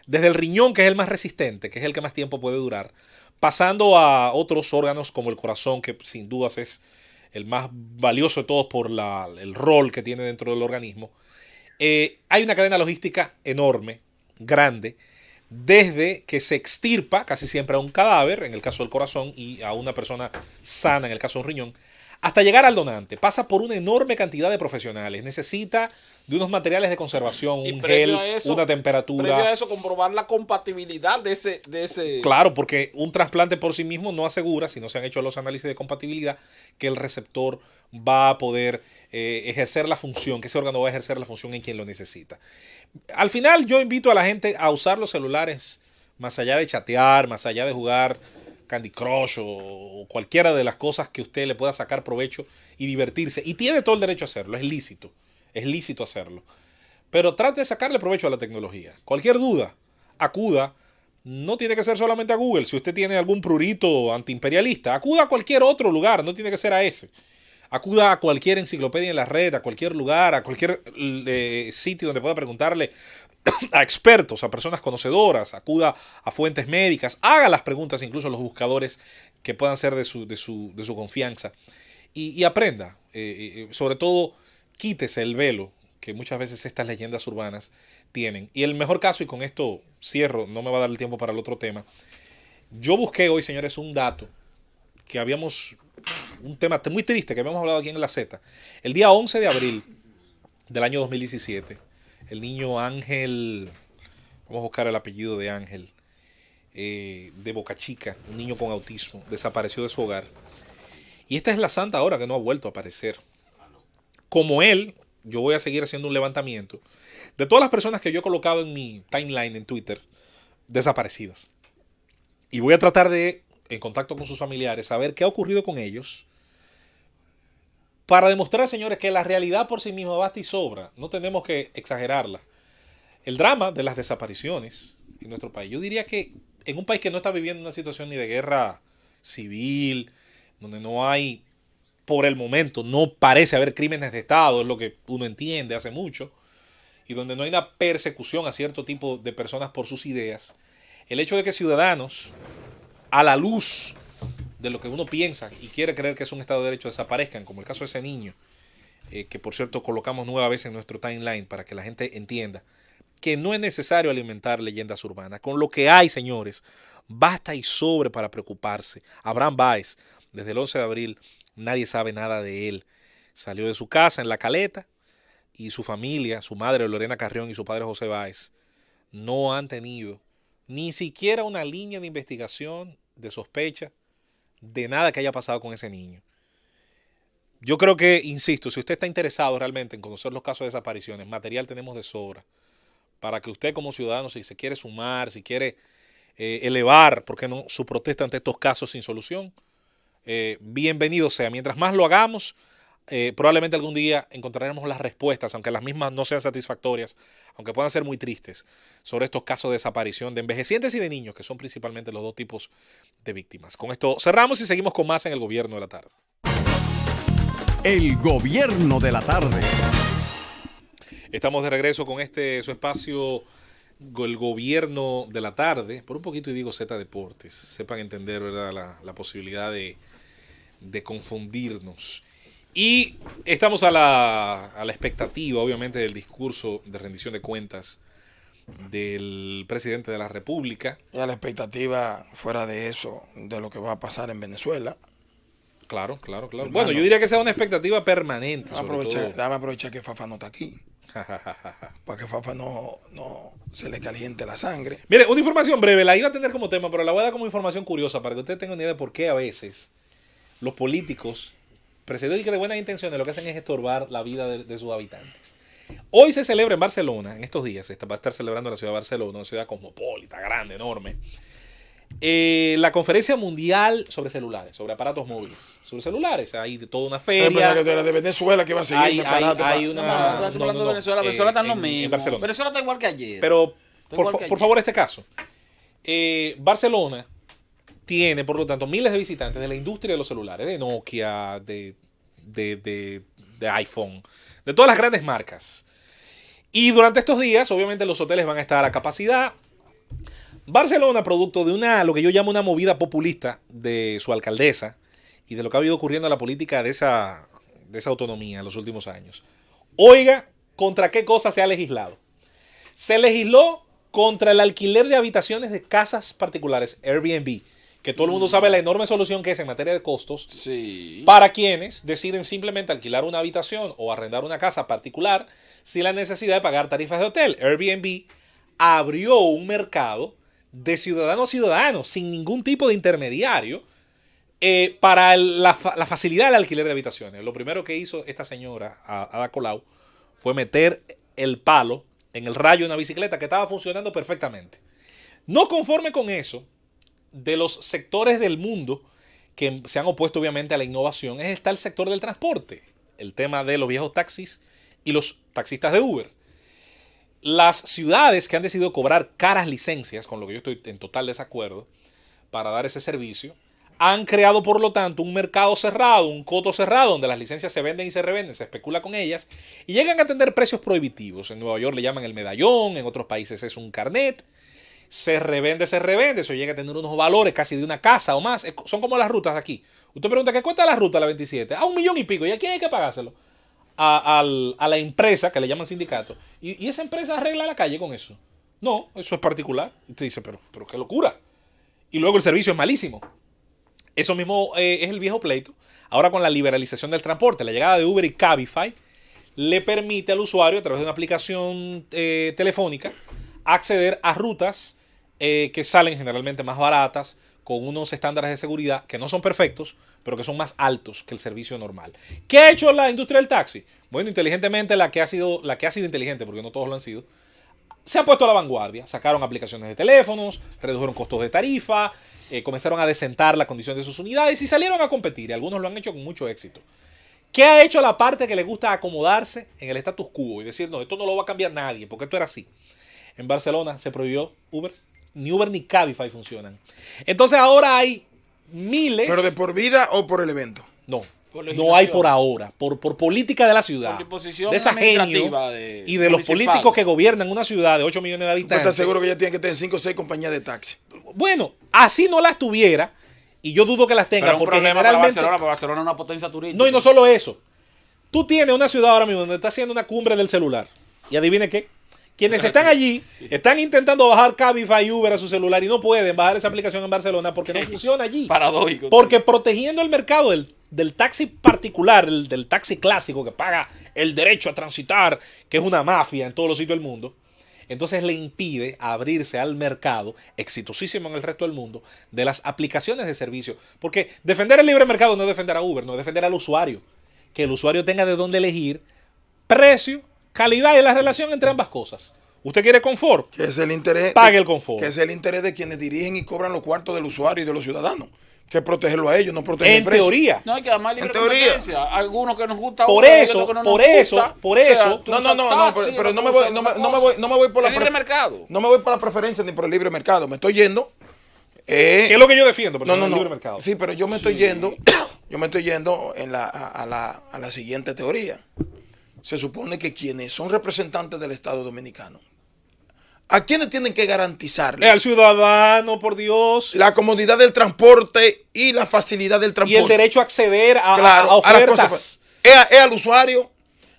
desde el riñón, que es el más resistente, que es el que más tiempo puede durar, pasando a otros órganos como el corazón, que sin dudas es el más valioso de todos por el rol que tiene dentro del organismo. Hay una cadena logística enorme, grande, desde que se extirpa casi siempre a un cadáver, en el caso del corazón, y a una persona sana, en el caso de un riñón, hasta llegar al donante, pasa por una enorme cantidad de profesionales. Necesita de unos materiales de conservación, un gel, una temperatura. Previo a eso, comprobar la compatibilidad de ese... Claro, porque un trasplante por sí mismo no asegura, si no se han hecho los análisis de compatibilidad, que el receptor va a poder ejercer la función, que ese órgano va a ejercer la función en quien lo necesita. Al final, yo invito a la gente a usar los celulares, más allá de chatear, más allá de jugar Candy Crush o cualquiera de las cosas que usted le pueda sacar provecho y divertirse. Y tiene todo el derecho a hacerlo, es lícito hacerlo. Pero trate de sacarle provecho a la tecnología. Cualquier duda, acuda. No tiene que ser solamente a Google. Si usted tiene algún prurito antiimperialista, acuda a cualquier otro lugar, no tiene que ser a ese. Acuda a cualquier enciclopedia en la red, a cualquier lugar, a cualquier sitio donde pueda preguntarle a expertos, a personas conocedoras, acuda a fuentes médicas, haga las preguntas incluso a los buscadores que puedan ser de su confianza y aprenda. Sobre todo, quítese el velo que muchas veces estas leyendas urbanas tienen. Y el mejor caso, y con esto cierro, no me va a dar el tiempo para el otro tema, yo busqué hoy, señores, un dato que un tema muy triste que habíamos hablado aquí en La Z. El día 11 de abril del año 2017, el niño Ángel, vamos a buscar el apellido de Ángel, de Boca Chica, un niño con autismo, desapareció de su hogar. Y esta es la santa hora que no ha vuelto a aparecer. Como él, yo voy a seguir haciendo un levantamiento de todas las personas que yo he colocado en mi timeline en Twitter, desaparecidas. Y voy a tratar de, en contacto con sus familiares, saber qué ha ocurrido con ellos, para demostrar, señores, que la realidad por sí misma basta y sobra. No tenemos que exagerarla. El drama de las desapariciones en nuestro país, yo diría que en un país que no está viviendo una situación ni de guerra civil, donde no hay, por el momento, no parece haber crímenes de Estado, es lo que uno entiende hace mucho, y donde no hay una persecución a cierto tipo de personas por sus ideas, el hecho de que ciudadanos, a la luz de lo que uno piensa y quiere creer que es un Estado de Derecho, desaparezcan, como el caso de ese niño, que por cierto colocamos nueva vez en nuestro timeline para que la gente entienda que no es necesario alimentar leyendas urbanas. Con lo que hay, señores, basta y sobre para preocuparse. Abraham Báez, desde el 11 de abril, nadie sabe nada de él. Salió de su casa en La Caleta y su familia, su madre Lorena Carrión y su padre José Báez, no han tenido ni siquiera una línea de investigación, de sospecha, de nada que haya pasado con ese niño. Yo creo que, insisto, si usted está interesado realmente en conocer los casos de desapariciones, material tenemos de sobra para que usted como ciudadano, si se quiere sumar, si quiere elevar, ¿por qué no?, su protesta ante estos casos sin solución, bienvenido sea. Mientras más lo hagamos, probablemente algún día encontraremos las respuestas, aunque las mismas no sean satisfactorias, aunque puedan ser muy tristes, sobre estos casos de desaparición de envejecientes y de niños, que son principalmente los dos tipos de víctimas. Con esto cerramos y seguimos con más en El Gobierno de la Tarde. El Gobierno de la Tarde. Estamos de regreso con su espacio, El Gobierno de la Tarde. Por un poquito y digo Z Deportes. Sepan entender, ¿verdad?, la posibilidad de confundirnos. Y estamos a la expectativa, obviamente, del discurso de rendición de cuentas del presidente de la República. Y a la expectativa, fuera de eso, de lo que va a pasar en Venezuela. Claro. Hermano, Bueno, yo diría que sea una expectativa permanente. Déjame aprovechar que Fafa no está aquí. Para que Fafa no se le caliente la sangre. Mire, una información breve, la iba a tener como tema, pero la voy a dar como información curiosa para que usted tenga una idea de por qué a veces los políticos, precedidos de buenas intenciones, lo que hacen es estorbar la vida de sus habitantes. Hoy se celebra en Barcelona, en estos días, se va a estar celebrando en la ciudad de Barcelona, una ciudad cosmopolita, grande, enorme, la conferencia mundial sobre celulares, sobre aparatos móviles, sobre celulares. Hay de toda una feria. Que de Venezuela que va a seguir. Hay una. No, Venezuela está en lo mismo. En Barcelona. Venezuela está igual que ayer. Pero, por favor, este caso. Barcelona tiene, por lo tanto, miles de visitantes de la industria de los celulares, de Nokia, de iPhone, de todas las grandes marcas. Y durante estos días, obviamente, los hoteles van a estar a capacidad. Barcelona, producto de lo que yo llamo una movida populista de su alcaldesa y de lo que ha ido ocurriendo en la política de esa autonomía en los últimos años. Oiga, ¿contra qué cosa se ha legislado? Se legisló contra el alquiler de habitaciones de casas particulares, Airbnb, que todo el mundo sabe la enorme solución que es en materia de costos, Sí. para quienes deciden simplemente alquilar una habitación o arrendar una casa particular sin la necesidad de pagar tarifas de hotel. Airbnb abrió un mercado de ciudadano a ciudadano, sin ningún tipo de intermediario, para la facilidad del alquiler de habitaciones. Lo primero que hizo esta señora, Ada Colau, fue meter el palo en el rayo de una bicicleta que estaba funcionando perfectamente. No conforme con eso, de los sectores del mundo que se han opuesto obviamente a la innovación, está el sector del transporte, el tema de los viejos taxis y los taxistas de Uber. Las ciudades que han decidido cobrar caras licencias, con lo que yo estoy en total desacuerdo, para dar ese servicio, han creado por lo tanto un mercado cerrado, un coto cerrado, donde las licencias se venden y se revenden, se especula con ellas, y llegan a tener precios prohibitivos. En Nueva York le llaman el medallón, en otros países es un carnet. Se revende, eso llega a tener unos valores casi de una casa o más. Son como las rutas de aquí. Usted pregunta, ¿qué cuesta la ruta la 27? A 1 millón y pico. ¿Y a quién hay que pagárselo? A la empresa, que le llaman sindicato. Y esa empresa arregla la calle con eso. No, eso es particular. Y usted dice, pero qué locura. Y luego el servicio es malísimo. Eso mismo es el viejo pleito. Ahora con la liberalización del transporte, la llegada de Uber y Cabify le permite al usuario, a través de una aplicación telefónica, acceder a rutas que salen generalmente más baratas, con unos estándares de seguridad que no son perfectos, pero que son más altos que el servicio normal. ¿Qué ha hecho la industria del taxi? Bueno, inteligentemente la que ha sido inteligente, porque no todos lo han sido, se ha puesto a la vanguardia. Sacaron aplicaciones de teléfonos, redujeron costos de tarifa, comenzaron a decentar la condición de sus unidades y salieron a competir. Y algunos lo han hecho con mucho éxito. ¿Qué ha hecho la parte que le gusta acomodarse en el status quo y decir, no, esto no lo va a cambiar nadie, porque esto era así? En Barcelona se prohibió Uber. Ni Uber ni Cabify funcionan. Entonces ahora hay miles... ¿Pero de por vida o por el evento? No, Por no hay por ahora. Por política de la ciudad. Por disposición de esa genio administrativa y de los municipal. políticos que gobiernan una ciudad de 8 millones de ¿Tú habitantes. estás seguro que ya tienen que tener 5 o 6 compañías de taxi? Bueno, así no las tuviera. Y yo dudo que las tenga. Pero un porque problema generalmente... para Barcelona es una potencia turística. No, y no solo eso. Tú tienes una ciudad ahora mismo donde está haciendo una cumbre del celular. Y adivine qué. Quienes están allí están intentando bajar Cabify y Uber a su celular y no pueden bajar esa aplicación en Barcelona porque no funciona allí. Paradójico. Porque protegiendo el mercado del taxi particular, del taxi clásico que paga el derecho a transitar, que es una mafia en todos los sitios del mundo, entonces le impide abrirse al mercado, exitosísimo en el resto del mundo, de las aplicaciones de servicio. Porque defender el libre mercado no es defender a Uber, no es defender al usuario. Que el usuario tenga de dónde elegir precio, calidad y la relación entre ambas cosas. ¿Usted quiere confort? Que es el interés. Pague el confort. Que es el interés de quienes dirigen y cobran los cuartos del usuario y de los ciudadanos. Que protegerlo a ellos, no proteger la En empresa. teoría. No hay que dar más libre En teoría. competencia. Algunos que nos gusta Por uno, y eso, otros que no por nos eso, gusta. por O sea, eso. tú No, usas pero taxi, no otros me voy, usan no otra me, no me cosa. voy, no me voy por la El libre mercado. No me voy por la preferencia ni por el libre mercado. Me estoy yendo. ¿Qué es lo que yo defiendo? No, no, el no. libre mercado. Sí, pero yo me estoy yendo. Yo me estoy yendo a la siguiente teoría. Se supone que quienes son representantes del Estado Dominicano, ¿a quiénes tienen que garantizarle Al ciudadano, por Dios. la comodidad del transporte y la facilidad del Y transporte? el derecho a acceder a Claro, a las ofertas. cosas. Es al usuario.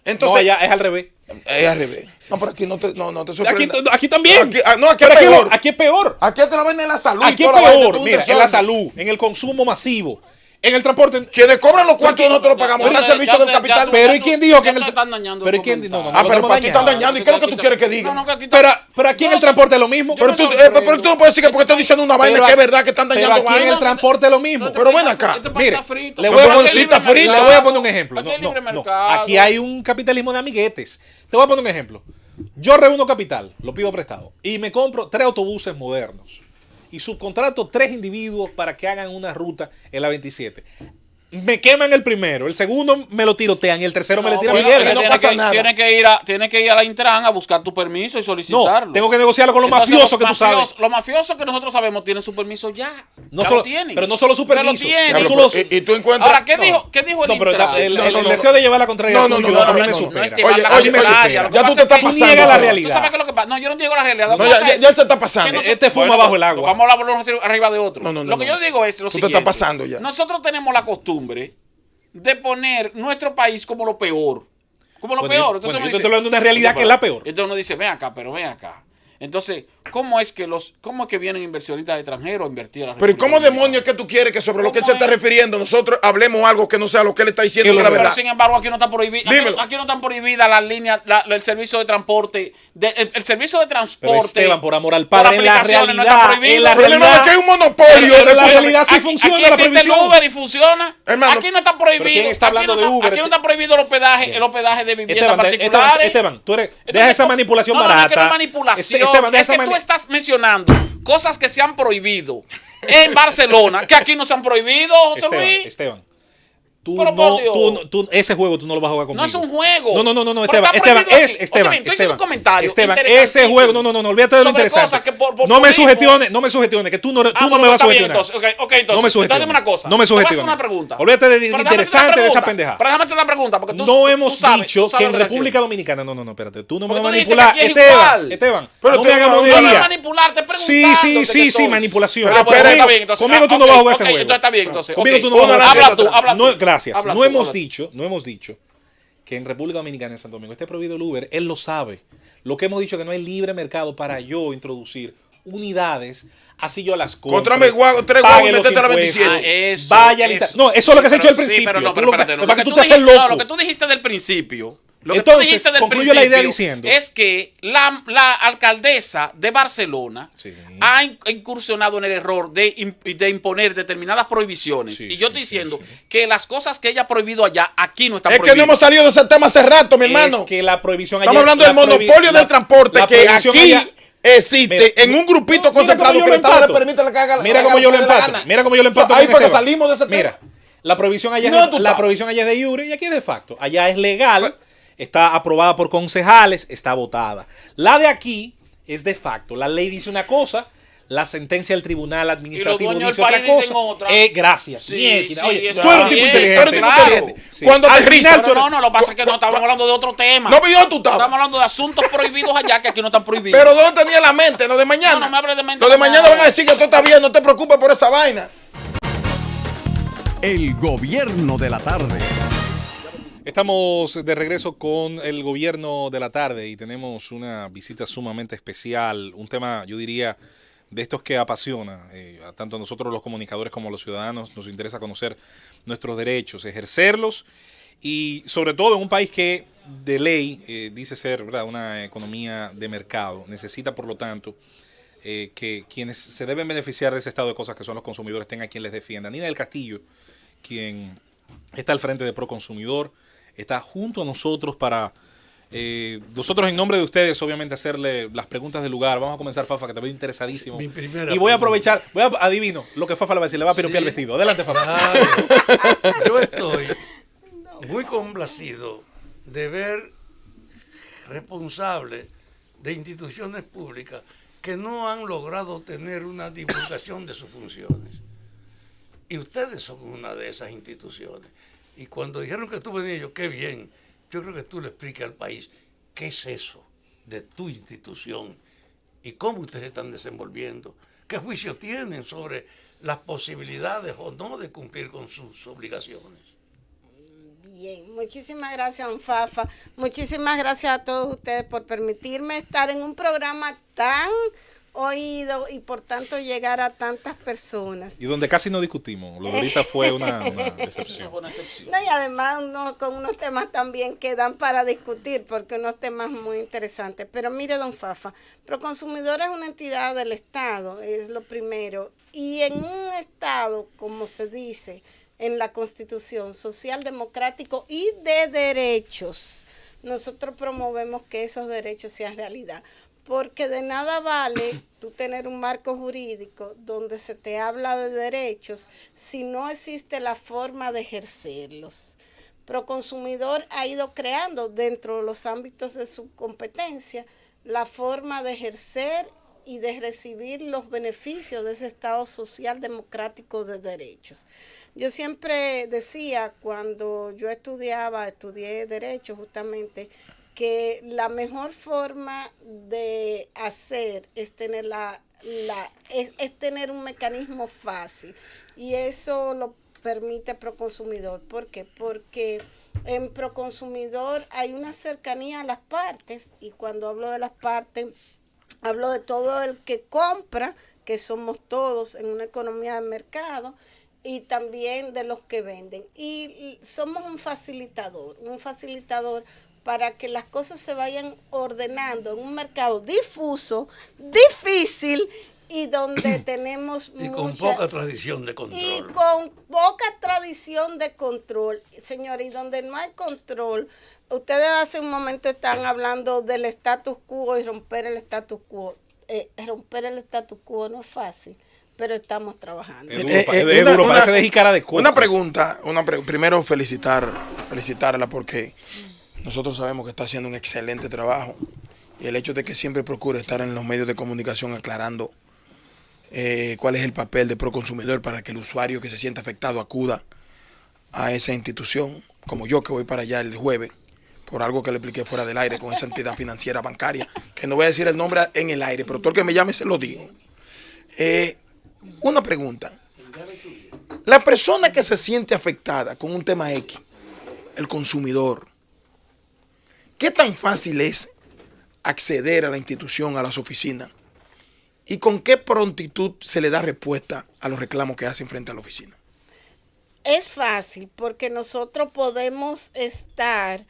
Entonces, No, allá es al revés. es al revés. No, pero aquí no te sorprendas. Aquí también. No, aquí Pero es peor. Aquí es peor. Aquí te lo venden en la salud. y Aquí es toda la vaina, peor. tú un Mira, en desorden. la salud, en el consumo masivo, en el transporte. Quienes cobran los cuartos nosotros lo pagamos. Está al servicio del capital. Pero ¿y quién dijo que en el están dañando pero el quién no, comentario. no, Ah, pero estamos para ti están dañando. dañando. ¿Y qué es lo que tú quieres que diga? No, que aquí está- Pero aquí en No, el transporte es lo mismo. yo Pero me tú, sorprendo. pero tú no puedes decir que porque estoy diciendo una vaina que es verdad que están Pero dañando aquí en el vaina. transporte es lo mismo. Pero ven acá. Este país Mire, está frito. le voy a Pero poner, sí está frito. le voy a poner un ejemplo. Aquí No, hay libre no, no. mercado. Aquí hay un capitalismo de amiguetes. Te voy a poner un ejemplo. Yo reúno capital, lo pido prestado, y me compro 3 autobuses modernos. Y subcontrato 3 individuos para que hagan una ruta en la 27. Me queman el primero, el segundo me lo tirotean y el tercero me le tiran bueno, mierda. no tienes pasa que- nada. Tienes que ir a la Intran a buscar tu permiso y solicitarlo. No, tengo que negociarlo con los Entonces, mafiosos que tú sabes. Los mafiosos que nosotros sabemos tienen su permiso ya. No Ya solo, lo tienen. pero no solo su Ya lo permiso. tienen. no solo Y tú encuentras. Ahora, ¿qué dijo el No, pero Intran? el deseo de llevar la contraria No, no, tuyo no, a mí me no, supera. No es llevar Oye, la oye, contraria, oye, lo que ya tú pasa te es estás que pasando. niega la ahora. realidad. ¿Tú sabes qué es lo que pasa? No, yo no digo la realidad. Lo No, que ya, pasa ya, es ya se está pasando. que no Este fuma bajo el agua. Vamos a hablar arriba de otro. No, no, no, Lo que no. yo digo es lo Tú te siguiente. estás pasando ya. Nosotros tenemos la costumbre de poner nuestro país como lo peor. Como lo Bueno, peor. yo- Entonces bueno, uno yo te dice, estoy hablando de una realidad que es la peor. Entonces uno dice, ven acá, pero ven acá. Entonces, ¿cómo es que vienen inversionistas extranjeros a invertir a la Pero ¿y República cómo Dominicana? demonios es que tú quieres que sobre lo que él se ¿Cómo está es? refiriendo nosotros hablemos algo que no sea lo que él está diciendo que es la Pero verdad? sin embargo, aquí no está prohibido. Dímelo. Aquí no están prohibidas las líneas, el servicio de transporte. El servicio de transporte. Pero Esteban, por amor al padre, por en la aplicaciones no realidad, está prohibido. en la El problema realidad- es que hay un monopolio. Pero de la cosas. realidad sí Aquí funciona la existe el prohibición. Uber y funciona. Hermano, aquí no está prohibido. ¿pero quién está hablando aquí no de Uber? Aquí no está prohibido el hospedaje de viviendas particulares. Esteban, tú eres, Entonces, deja esa manipulación no, barata. No, es que no es manipulación. Esteban, deja es que esa tú estás mencionando cosas que se han prohibido en Barcelona, que aquí no se han prohibido, José Luis. Esteban, Pero por Dios. ese juego tú no lo vas a jugar conmigo. No es un juego. No, Pero Esteban, está Esteban, prohibido es aquí. Esteban, Oye, bien, tú hiciste un comentario Esteban, ese interesantísimo juego, no, olvídate de lo sobre interesante. cosas que por no me populismo- sugestiones, que tú no Bueno, me vas a está bien, sugestionar. entonces, ok, entonces, No me sugestiones. entonces dime una cosa. No me Te voy a hacer sugestiones. una pregunta. Olvídate de Pero déjame hacerte interesante una de esa pregunta. pendeja. Pero déjame hacer una pregunta, porque tú No hemos sabes dicho que en lo que República haciendo. Dominicana, no, espérate, tú no me Porque vas a tú dijiste manipular. que aquí es Esteban, igual. Esteban, Pero no me tú hagas no- No, no es monería. manipularte, Sí, manipulación. Ah, bueno, Pero está bien, entonces. Conmigo tú Ah, no vas a ok, jugar ese ok, juego. Entonces está bien, entonces. Conmigo ok. tú no vas a jugar ese Habla juego. tú, habla No, tú. gracias. Habla No tú, hemos habla tú. dicho que en República Dominicana, en Santo Domingo, esté prohibido el Uber. Él lo sabe. Lo que hemos dicho es que no hay libre mercado para yo introducir unidades, así yo las compro. Contrame tres pague guagos y los métete a la impuestos, 27. Eso, vaya al eso, no, eso es lo que se ha hecho al pero- principio. Sí, pero no, Tú pero lo- espérate, no. para que tú Lo te que haces dijiste- loco. lo que tú dijiste del principio. Lo que Entonces, tú dijiste del concluyo la idea principio diciendo- es que la alcaldesa de Barcelona Sí. ha incursionado en el error de imponer determinadas prohibiciones. Sí, y yo sí, estoy diciendo sí. que las cosas que ella ha prohibido allá, aquí no están Es que prohibidas. no hemos salido de ese tema hace rato, mi hermano. Es que la prohibición Estamos ayer- hablando del la prohibi- monopolio la- del transporte la que prohibición aquí allá- existe Mira, en un grupito mira concentrado cómo que yo el lo Estado le empato. permite que haga Mira haga cómo lo yo que lo le dé la empato. gana. Mira cómo yo lo empato. Ahí con fue que Esteban. salimos de ese tema. Mira, la prohibición allá, ¿Dónde tú la estás? prohibición allá es de iure y aquí es de facto. Allá es legal, está aprobada por concejales, está votada. La de aquí es de facto. La ley dice una cosa, la sentencia del tribunal administrativo dueños dice del otra país dicen cosa. otra. Gracias. Sí, Bien, sí, oye, eso tú eres un está tipo bien, inteligente. Tú eres un tipo Claro. inteligente. Sí. Cuando Al aterriza, final tú eres- No, lo que pasa es que no estamos hablando de otro tema. No, pero ¿dónde tú estabas? Estamos hablando de asuntos prohibidos allá que aquí no están prohibidos. Pero ¿dónde tenía la mente? Lo de mañana. No, no me hables de mente Lo de mañana. mañana van a decir que todo está bien, no te preocupes por esa vaina. El gobierno de la tarde. Estamos de regreso con el gobierno de la tarde y tenemos una visita sumamente especial, un tema, yo diría, de estos que apasiona, tanto a nosotros los comunicadores como a los ciudadanos. Nos interesa conocer nuestros derechos, ejercerlos y sobre todo en un país que de ley dice ser, ¿verdad?, una economía de mercado. Necesita, por lo tanto, que quienes se deben beneficiar de ese estado de cosas, que son los consumidores, tengan quien les defienda. Nina del Castillo, quien está al frente de Proconsumidor, está junto a nosotros para nosotros en nombre de ustedes obviamente hacerle las preguntas del lugar. Vamos a comenzar, Fafa, que te veo interesadísimo. Mi primera Y voy a pregunta. aprovechar, adivino lo que Fafa le va a decir, le va a piropear Sí. el vestido. Adelante, Fafa. Claro. Yo estoy muy complacido de ver responsables de instituciones públicas que no han logrado tener una divulgación de sus funciones. Y ustedes son una de esas instituciones. Y cuando dijeron que tú venías, yo, qué bien. Yo creo que tú le expliques al país qué es eso de tu institución y cómo ustedes están desenvolviendo. ¿Qué juicio tienen sobre las posibilidades o no de cumplir con sus obligaciones? Bien, muchísimas gracias, don Fafa. Muchísimas gracias a todos ustedes por permitirme estar en un programa tan oído y por tanto llegar a tantas personas. Y donde casi no discutimos. Lo de ahorita fue una decepción. Fue una excepción. No, y además con unos temas también que dan para discutir, porque unos temas muy interesantes. Pero mire, don Fafa, Proconsumidor es una entidad del Estado, es lo primero. Y en un Estado, como se dice en la Constitución, social, democrático y de derechos, nosotros promovemos que esos derechos sean realidad. Porque de nada vale tú tener un marco jurídico donde se te habla de derechos si no existe la forma de ejercerlos. Proconsumidor ha ido creando dentro de los ámbitos de su competencia la forma de ejercer y de recibir los beneficios de ese Estado social democrático de derechos. Yo siempre decía, cuando yo estudié Derecho justamente, que la mejor forma de hacer es tener es tener un mecanismo fácil, y eso lo permite Proconsumidor. ¿Por qué? Porque en Proconsumidor hay una cercanía a las partes, y cuando hablo de las partes hablo de todo el que compra, que somos todos en una economía de mercado, y también de los que venden. Y somos un facilitador para que las cosas se vayan ordenando en un mercado difuso, difícil, y donde tenemos y con poca tradición de control. Y con poca tradición de control, señores, y donde no hay control. Ustedes hace un momento estaban hablando del status quo y romper el status quo. Romper el status quo no es fácil, pero estamos trabajando. Es duro, parece de jícara de coco. Una pregunta, primero felicitarla porque nosotros sabemos que está haciendo un excelente trabajo, y el hecho de que siempre procure estar en los medios de comunicación aclarando cuál es el papel de Proconsumidor para que el usuario que se sienta afectado acuda a esa institución, como yo que voy para allá el jueves, por algo que le expliqué fuera del aire con esa entidad financiera bancaria, que no voy a decir el nombre en el aire, pero todo el que me llame se lo digo. Una pregunta. La persona que se siente afectada con un tema X, el consumidor, ¿qué tan fácil es acceder a la institución, a las oficinas? ¿Y con qué prontitud se le da respuesta a los reclamos que hacen frente a la oficina? Es fácil porque nosotros podemos estar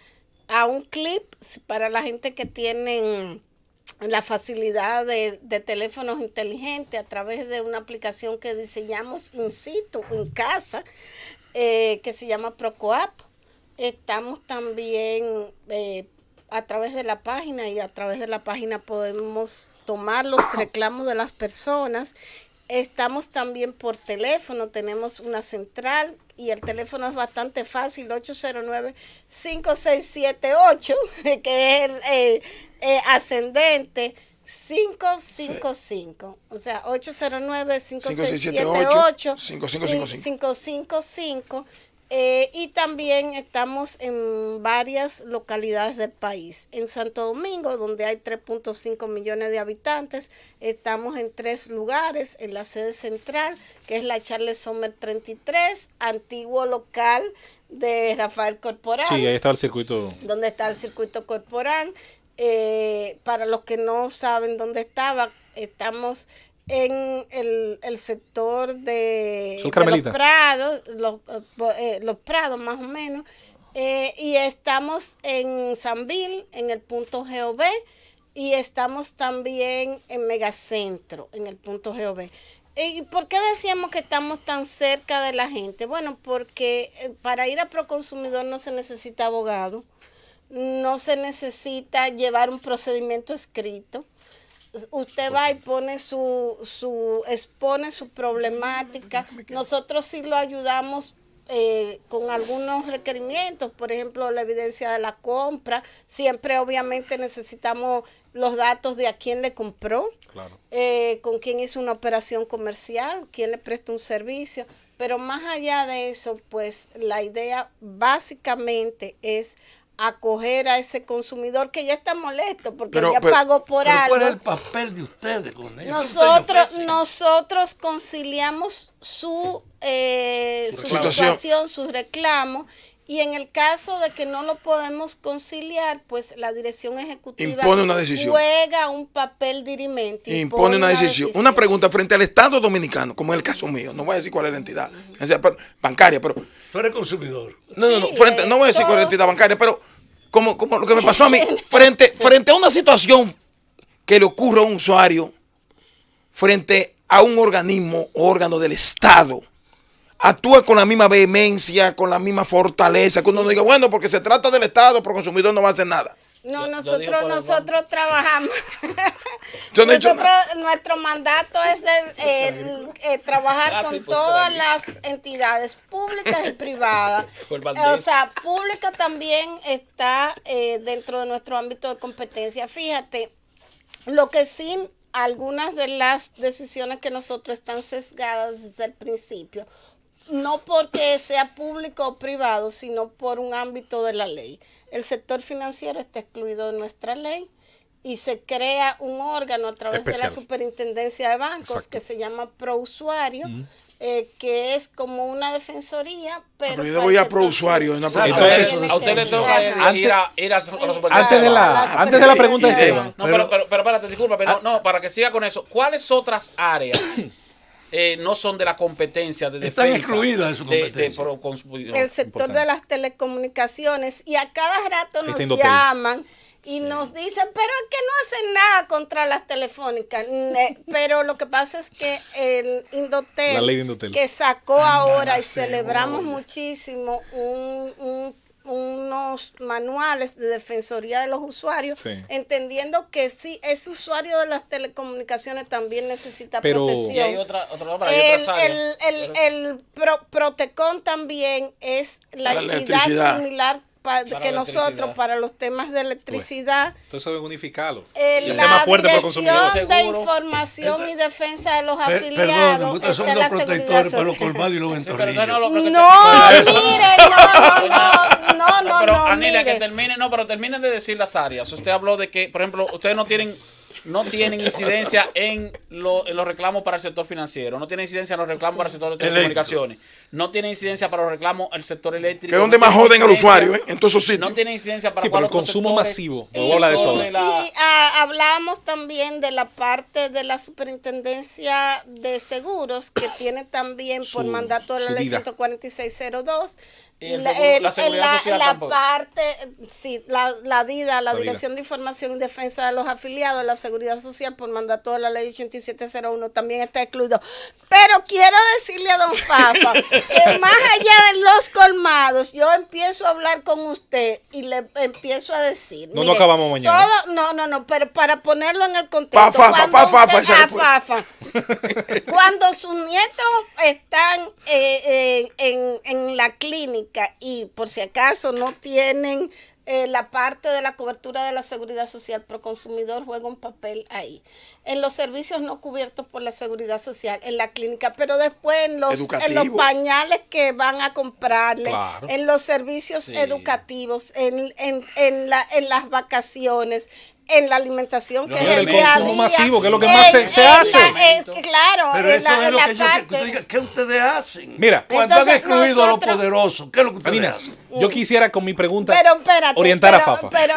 a un clip para la gente que tienen la facilidad de teléfonos inteligentes a través de una aplicación que diseñamos in situ, en casa, que se llama ProCoap. Estamos también a través de la página, y a través de la página podemos tomar los reclamos de las personas. Estamos también por teléfono, tenemos una central y el teléfono es bastante fácil, 809-5678, que es el ascendente 555, o sea, 809-5678-5555. Y también estamos en varias localidades del país. En Santo Domingo, donde hay 3.5 millones de habitantes, estamos en 3 lugares, en la sede central, que es la Charles Sommer 33, antiguo local de Rafael Corporán. Sí, ahí está el circuito. Donde está el circuito Corporán. Para los que no saben dónde estaba, estamos en el sector de los Prados, los Prados más o menos, y estamos en Sanville, en el punto GOV, y estamos también en Megacentro, en el punto GOV. ¿Y por qué decíamos que estamos tan cerca de la gente? Bueno, porque para ir a Proconsumidor no se necesita abogado, no se necesita llevar un procedimiento escrito. Usted va y pone expone su problemática. Nosotros sí lo ayudamos con algunos requerimientos, por ejemplo, la evidencia de la compra. Siempre obviamente necesitamos los datos de a quién le compró, claro, con quién hizo una operación comercial, quién le presta un servicio. Pero más allá de eso, pues la idea básicamente es acoger a ese consumidor que ya está molesto porque ya pagó por algo. ¿Cuál es el papel de ustedes con ellos? Nosotros conciliamos su situación, sus reclamos, y en el caso de que no lo podemos conciliar, pues la dirección ejecutiva impone una decisión, juega un papel dirimente. Impone una decisión. Una pregunta frente al Estado Dominicano, como es el caso mío, no voy a decir cuál es la entidad bancaria, pero tú eres consumidor. No voy a decir cuál es la entidad bancaria, pero como lo que me pasó a mí, frente a una situación que le ocurre a un usuario, frente a un organismo o órgano del Estado, actúa con la misma vehemencia, con la misma fortaleza, que uno no diga, bueno, porque se trata del Estado, Proconsumidor no va a hacer nada. No, nosotros trabajamos. Nuestro mandato es trabajar con todas las entidades públicas y privadas. O sea, pública también está dentro de nuestro ámbito de competencia. Fíjate, lo que sí, algunas de las decisiones que nosotros están sesgadas desde el principio, no porque sea público o privado, sino por un ámbito de la ley. El sector financiero está excluido de nuestra ley y se crea un órgano a través de la Superintendencia de Bancos, exacto, que se llama Prousuario, que es como una defensoría, pero yo voy a pro usuario. Entonces, a usted le toca ir a los Antes de la pregunta de Esteban. No, pero espérate, disculpa, pero no, para que siga con eso. ¿Cuáles otras áreas no son de la competencia de defensa? Están excluidas de su competencia. El sector de las telecomunicaciones, y a cada rato nos Indotel. llaman y nos dicen, pero es que no hacen nada contra las telefónicas. Pero lo que pasa es que el Indotel, La ley de Indotel. que sacó ahora, y celebramos muchísimo unos manuales de defensoría de los usuarios, Sí. entendiendo que sí, ese usuario de las telecomunicaciones también necesita Pero- protección. Y hay otras áreas. Protecon también es la Para la entidad electricidad. similar que la nosotros electricidad. para los temas de electricidad. Entonces deben unificarlo. Y hacer La más fuerte para el Dirección consumidor. de Seguro. Información y Defensa de los Perdón, Afiliados ustedes son está los la seguridad protectores para los social. colmados y los ventorrillos. No, mire, Pero no, Anelia, que mire. termine, pero terminen de decir las áreas. Usted habló de que, por ejemplo, ustedes no tienen incidencia en los reclamos para el sector financiero, no tienen incidencia en los reclamos para el sector de telecomunicaciones, no tienen incidencia para los reclamos del sector eléctrico. Que es donde no más tienen joden al incidencia- usuario, en todos esos sitios. No tienen incidencia para Sí, pero el otros consumo sectores. masivo. Y Habla de eso. sobre la- Y hablamos también de la parte de la Superintendencia de Seguros, que tiene también por mandato de la su ley vida. 14602 Y el seguro- la seguridad social la tampoco. parte, sí, la DIDA, la DIDA. Dirección de Información y Defensa de los Afiliados de la Seguridad Social por mandato de la ley 8701 también está excluido. Pero quiero decirle a don Fafa que más allá de los colmados, yo empiezo a hablar con usted y le empiezo a decir. No mire, acabamos mañana. No, pero para ponerlo en el contexto. Fafa, Fafa. Cuando sus nietos están en la clínica y por si acaso no tienen la parte de la cobertura de la seguridad social, Proconsumidor juega un papel ahí. En los servicios no cubiertos por la seguridad social, en la clínica, pero después en los Educativo. pañales que van a comprarle, Claro. en los servicios educativos, en las vacaciones, en la alimentación, que es El el día a consumo día. masivo, que es lo que más se hace. Claro, Pero en eso es lo la que yo parte. que usted diga, ¿qué ustedes hacen? Mira. Cuando han Entonces, excluido a los nosotros- poderosos, ¿qué es lo que ustedes Anina, hacen? yo quisiera con mi pregunta Pero espérate, orientar a Fafa. Pero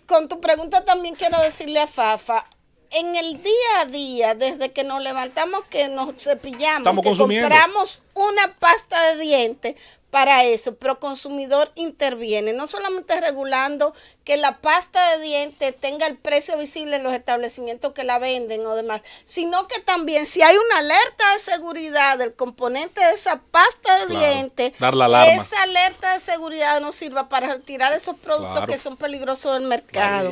con tu pregunta también quiero decirle a Fafa, en el día a día, desde que nos levantamos, que nos cepillamos, Estamos que consumiendo. compramos una pasta de dientes, para eso, Proconsumidor interviene, no solamente regulando que la pasta de dientes tenga el precio visible en los establecimientos que la venden o demás, sino que también si hay una alerta de seguridad del componente de esa pasta de Claro, dientes, dar la alarma. esa alerta de seguridad nos sirva para retirar esos productos Claro. que son peligrosos del mercado.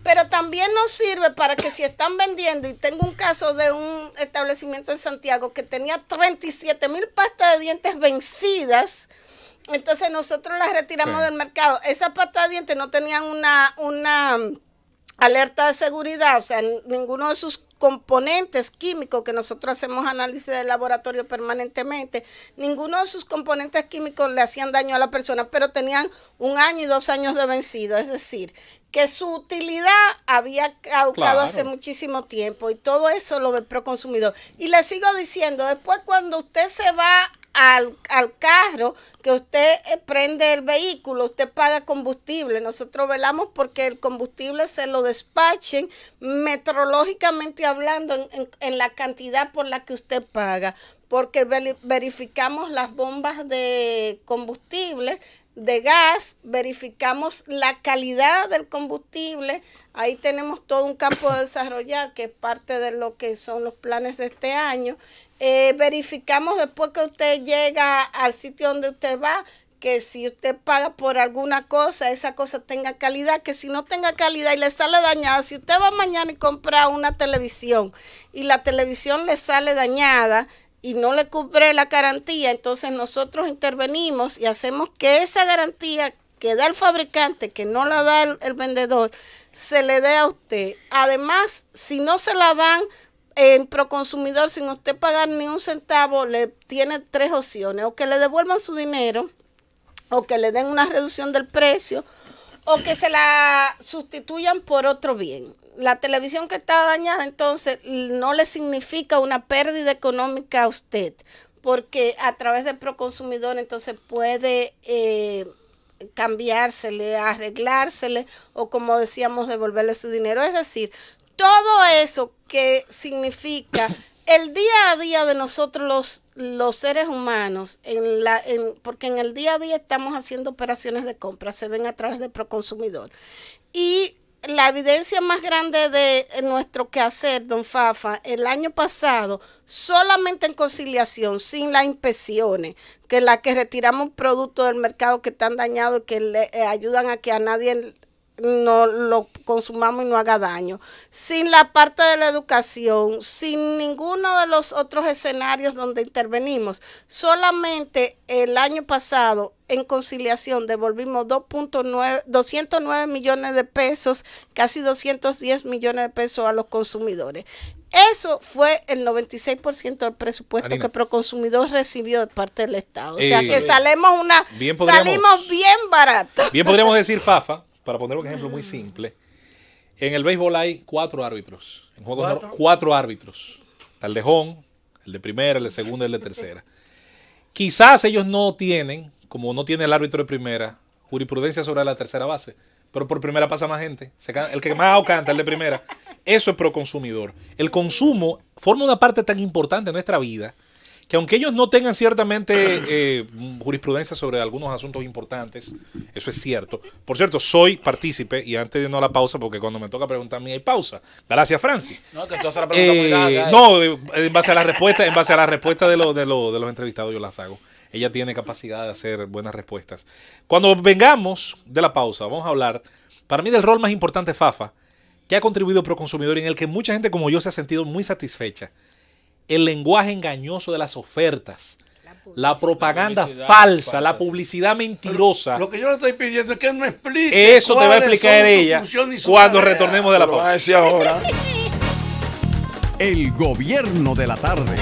Pero también nos sirve para que si están vendiendo, y tengo un caso de un establecimiento en Santiago que tenía 37,000 pastas de dientes vencidas, entonces nosotros las retiramos Sí. del mercado. Esas pastas de dientes no tenían una alerta de seguridad, o sea, ninguno de sus componentes químicos, que nosotros hacemos análisis de laboratorio permanentemente, ninguno de sus componentes químicos le hacían daño a la persona, pero tenían 1 año y 2 años de vencido, es decir, que su utilidad había caducado Claro. hace muchísimo tiempo, y todo eso lo ve Proconsumidor. Y le sigo diciendo, después cuando usted se va al carro, que usted prende el vehículo, usted paga combustible. Nosotros velamos porque el combustible se lo despachen metrológicamente hablando en la cantidad por la que usted paga, porque verificamos las bombas de combustible, de gas, verificamos la calidad del combustible. Ahí tenemos todo un campo de desarrollar, que es parte de lo que son los planes de este año. Verificamos después que usted llega al sitio donde usted va, que si usted paga por alguna cosa, esa cosa tenga calidad, que si no tenga calidad y le sale dañada, si usted va mañana y compra una televisión y la televisión le sale dañada y no le cubre la garantía, entonces nosotros intervenimos y hacemos que esa garantía que da el fabricante, que no la da el vendedor, se le dé a usted. Además, si no se la dan en Proconsumidor, sin usted pagar ni un centavo, le tiene 3 opciones: o que le devuelvan su dinero, o que le den una reducción del precio, o que se la sustituyan por otro bien. La televisión que está dañada, entonces, no le significa una pérdida económica a usted, porque a través del Proconsumidor, entonces, puede cambiársele, arreglársele, o como decíamos, devolverle su dinero. Es decir, todo eso que significa el día a día de nosotros los seres humanos, porque en el día a día estamos haciendo operaciones de compra, se ven a través de Proconsumidor. Y la evidencia más grande de nuestro quehacer, don Fafa, el año pasado, solamente en conciliación, sin las inspecciones, que la que retiramos productos del mercado que están dañados y que le ayudan a que a nadie no lo consumamos y no haga daño, sin la parte de la educación, sin ninguno de los otros escenarios donde intervenimos, solamente el año pasado en conciliación devolvimos 209 millones de pesos, casi 210 millones de pesos a los consumidores. Eso fue el 96% del presupuesto Marina, que Proconsumidor recibió de parte del Estado. O sea que bien salimos bien baratos. Bien podríamos decir, Fafa, para poner un ejemplo muy simple, en el béisbol hay 4 árbitros. En juegos 4 árbitros. Está el de home, el de primera, el de segunda y el de tercera. Quizás ellos no tienen, como no tiene el árbitro de primera, jurisprudencia sobre la tercera base, pero por primera pasa más gente. El que más canta, el de primera. Eso es Proconsumidor. El consumo forma una parte tan importante de nuestra vida que aunque ellos no tengan ciertamente jurisprudencia sobre algunos asuntos importantes, eso es cierto. Por cierto, soy partícipe, y antes de irnos a la pausa, porque cuando me toca preguntar a mí hay pausa. Gracias, Francis. No, que tú haces la pregunta muy larga. No, en base a la respuesta de los entrevistados yo las hago. Ella tiene capacidad de hacer buenas respuestas. Cuando vengamos de la pausa, vamos a hablar, para mí, del rol más importante, Fafa, que ha contribuido Proconsumidor, en el que mucha gente como yo se ha sentido muy satisfecha. El lenguaje engañoso de las ofertas, la propaganda falsa, la publicidad mentirosa. Lo que yo le estoy pidiendo es que me explique. Eso te va a explicar ella cuando retornemos de la pausa. Lo va a decir ahora. El gobierno de la tarde.